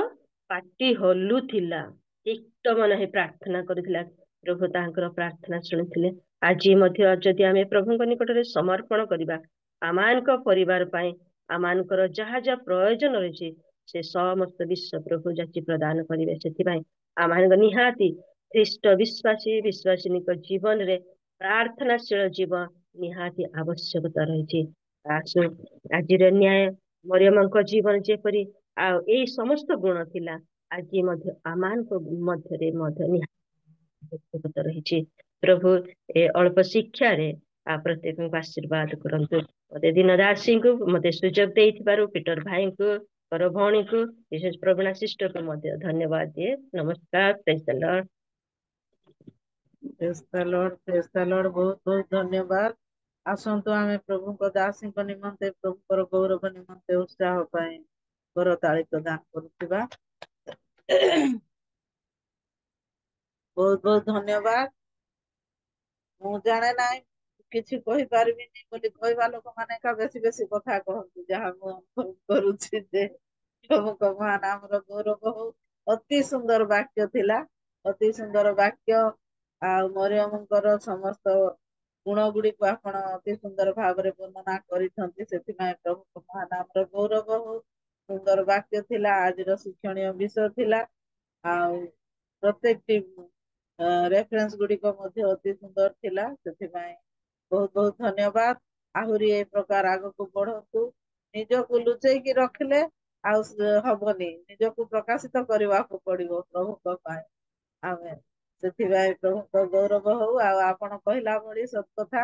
ପାଟି ହଲୁଥିଲା, ଏକ ମନ ହେଇ ପ୍ରାର୍ଥନା କରୁଥିଲା। ପ୍ରଭୁ ତାଙ୍କର ପ୍ରାର୍ଥନା ଶୁଣିଥିଲେ। ଆଜି ମଧ୍ୟ ଯଦି ଆମେ ପ୍ରଭୁଙ୍କ ନିକଟରେ ସମର୍ପଣ କରିବା, ଆମମାନଙ୍କ ପରିବାର ପାଇଁ ଆମମାନଙ୍କର ଯାହା ଯାହା ପ୍ରୟୋଜନ ରହିଛି, ସେ ସମସ୍ତ ବିଶ୍ୱ ପ୍ରଭୁ ଯାଚି ପ୍ରଦାନ କରିବେ। ସେଥିପାଇଁ ଆମମାନଙ୍କ ନିହାତି ଖ୍ରୀଷ୍ଟ ବିଶ୍ୱାସୀଙ୍କ ଜୀବନରେ ପ୍ରାର୍ଥନାଶୀଳ ଜୀବନ ନିହାତି ଆବଶ୍ୟକତା ରହିଛି। ଆଜିର ନ୍ୟାୟ ମରିୟମଙ୍କ ଜୀବନ ଯେପରି ଆଉ ଏଇ ସମସ୍ତ ଗୁଣ ଥିଲା, ଆଜି ମଧ୍ୟ ଆମମାନଙ୍କ ମଧ୍ୟରେ ମଧ୍ୟ ନିହାତି ଆବଶ୍ୟକତା ରହିଛି। ପ୍ରଭୁ ଏ ଅଳ୍ପ ଶିକ୍ଷାରେ ପ୍ରତ୍ୟେକଙ୍କୁ ଆଶୀର୍ବାଦ କରନ୍ତୁ। ମତେ ଦିନଦାସୀଙ୍କୁ ମତେ ସୁଯୋଗ ଦେଇଥିବାରୁ, ପିଟର ଭାଇଙ୍କୁ, ପର ଭଉଣୀକୁ, ବିଶେଷ ପ୍ରବୀଣା ଶିଷ୍ଟକୁ ମଧ୍ୟ ଧନ୍ୟବାଦ ଦିଏ। ନମସ୍କାର। ପ୍ରେଜ୍ ଦ ଲର୍ଡ। ପ୍ରେଜ୍ ଦ ଲର୍ଡ, ପ୍ରେଜ୍ ଦ ଲର୍ଡ। ବହୁତ ବହୁତ ଧନ୍ୟବାଦ। ଆସନ୍ତୁ ଆମେ ପ୍ରଭୁଙ୍କ ଦାସୀଙ୍କ ନିମନ୍ତେ, ପ୍ରଭୁଙ୍କର ଗୌରବ ନିମନ୍ତେ ଉତ୍ସାହ ପାଇଁ କରତାଳି ପ୍ରଦାନ କରୁଥିବା। ବହୁତ ବହୁତ ଧନ୍ୟବାଦ। ମୁଁ ଜାଣେ ନାହିଁ, କିଛି କହିପାରିବିନି ବୋଲି କହିବା ଲୋକମାନେ ଏକା ବେଶୀ ବେଶୀ କଥା କହନ୍ତି, ଯାହା ମୁଁ ଅନୁଭବ କରୁଛି ଯେ ପ୍ରଭୁଙ୍କ ମହାନ ଆମର ଗୌରବ ହଉ। ଅତି ସୁନ୍ଦର ବାକ୍ୟ ଥିଲା, ଅତି ସୁନ୍ଦର ବାକ୍ୟ। ଆଉ ମରିୟମଙ୍କର ସମସ୍ତ ଗୁଣ ଗୁଡିକୁ ଆପଣ ଅତି ସୁନ୍ଦର ଭାବରେ ବର୍ଣ୍ଣନା କରିଛନ୍ତି। ସେଥିପାଇଁ ପ୍ରଭୁଙ୍କ ମହାନ ଆମର ଗୌରବ ହଉ। ସୁନ୍ଦର ବାକ୍ୟ ଥିଲା, ଆଜିର ଶିକ୍ଷଣୀୟ ବିଷୟ ଥିଲା। ଆଉ ପ୍ରତ୍ୟେକଟି ରେଫରେନ୍ସ ଗୁଡିକ ମଧ୍ୟ ଅତି ସୁନ୍ଦର ଥିଲା। ସେଥିପାଇଁ ବହୁତ ବହୁତ ଧନ୍ୟବାଦ। ଆହୁରି ଏ ପ୍ରକାର ଆଗକୁ ବଢନ୍ତୁ। ନିଜକୁ ଲୁଚେଇକି ରଖିଲେ ଆଉ ହବନି, ନିଜକୁ ପ୍ରକାଶିତ କରିବାକୁ ପଡିବ ପ୍ରଭୁଙ୍କ ପାଇଁ। ଆମେ ସେଥିପାଇଁ ପ୍ରଭୁଙ୍କ ଗୌରବ ହଉ। ଆଉ ଆପଣ କହିଲା ଭଳି ସତ କଥା,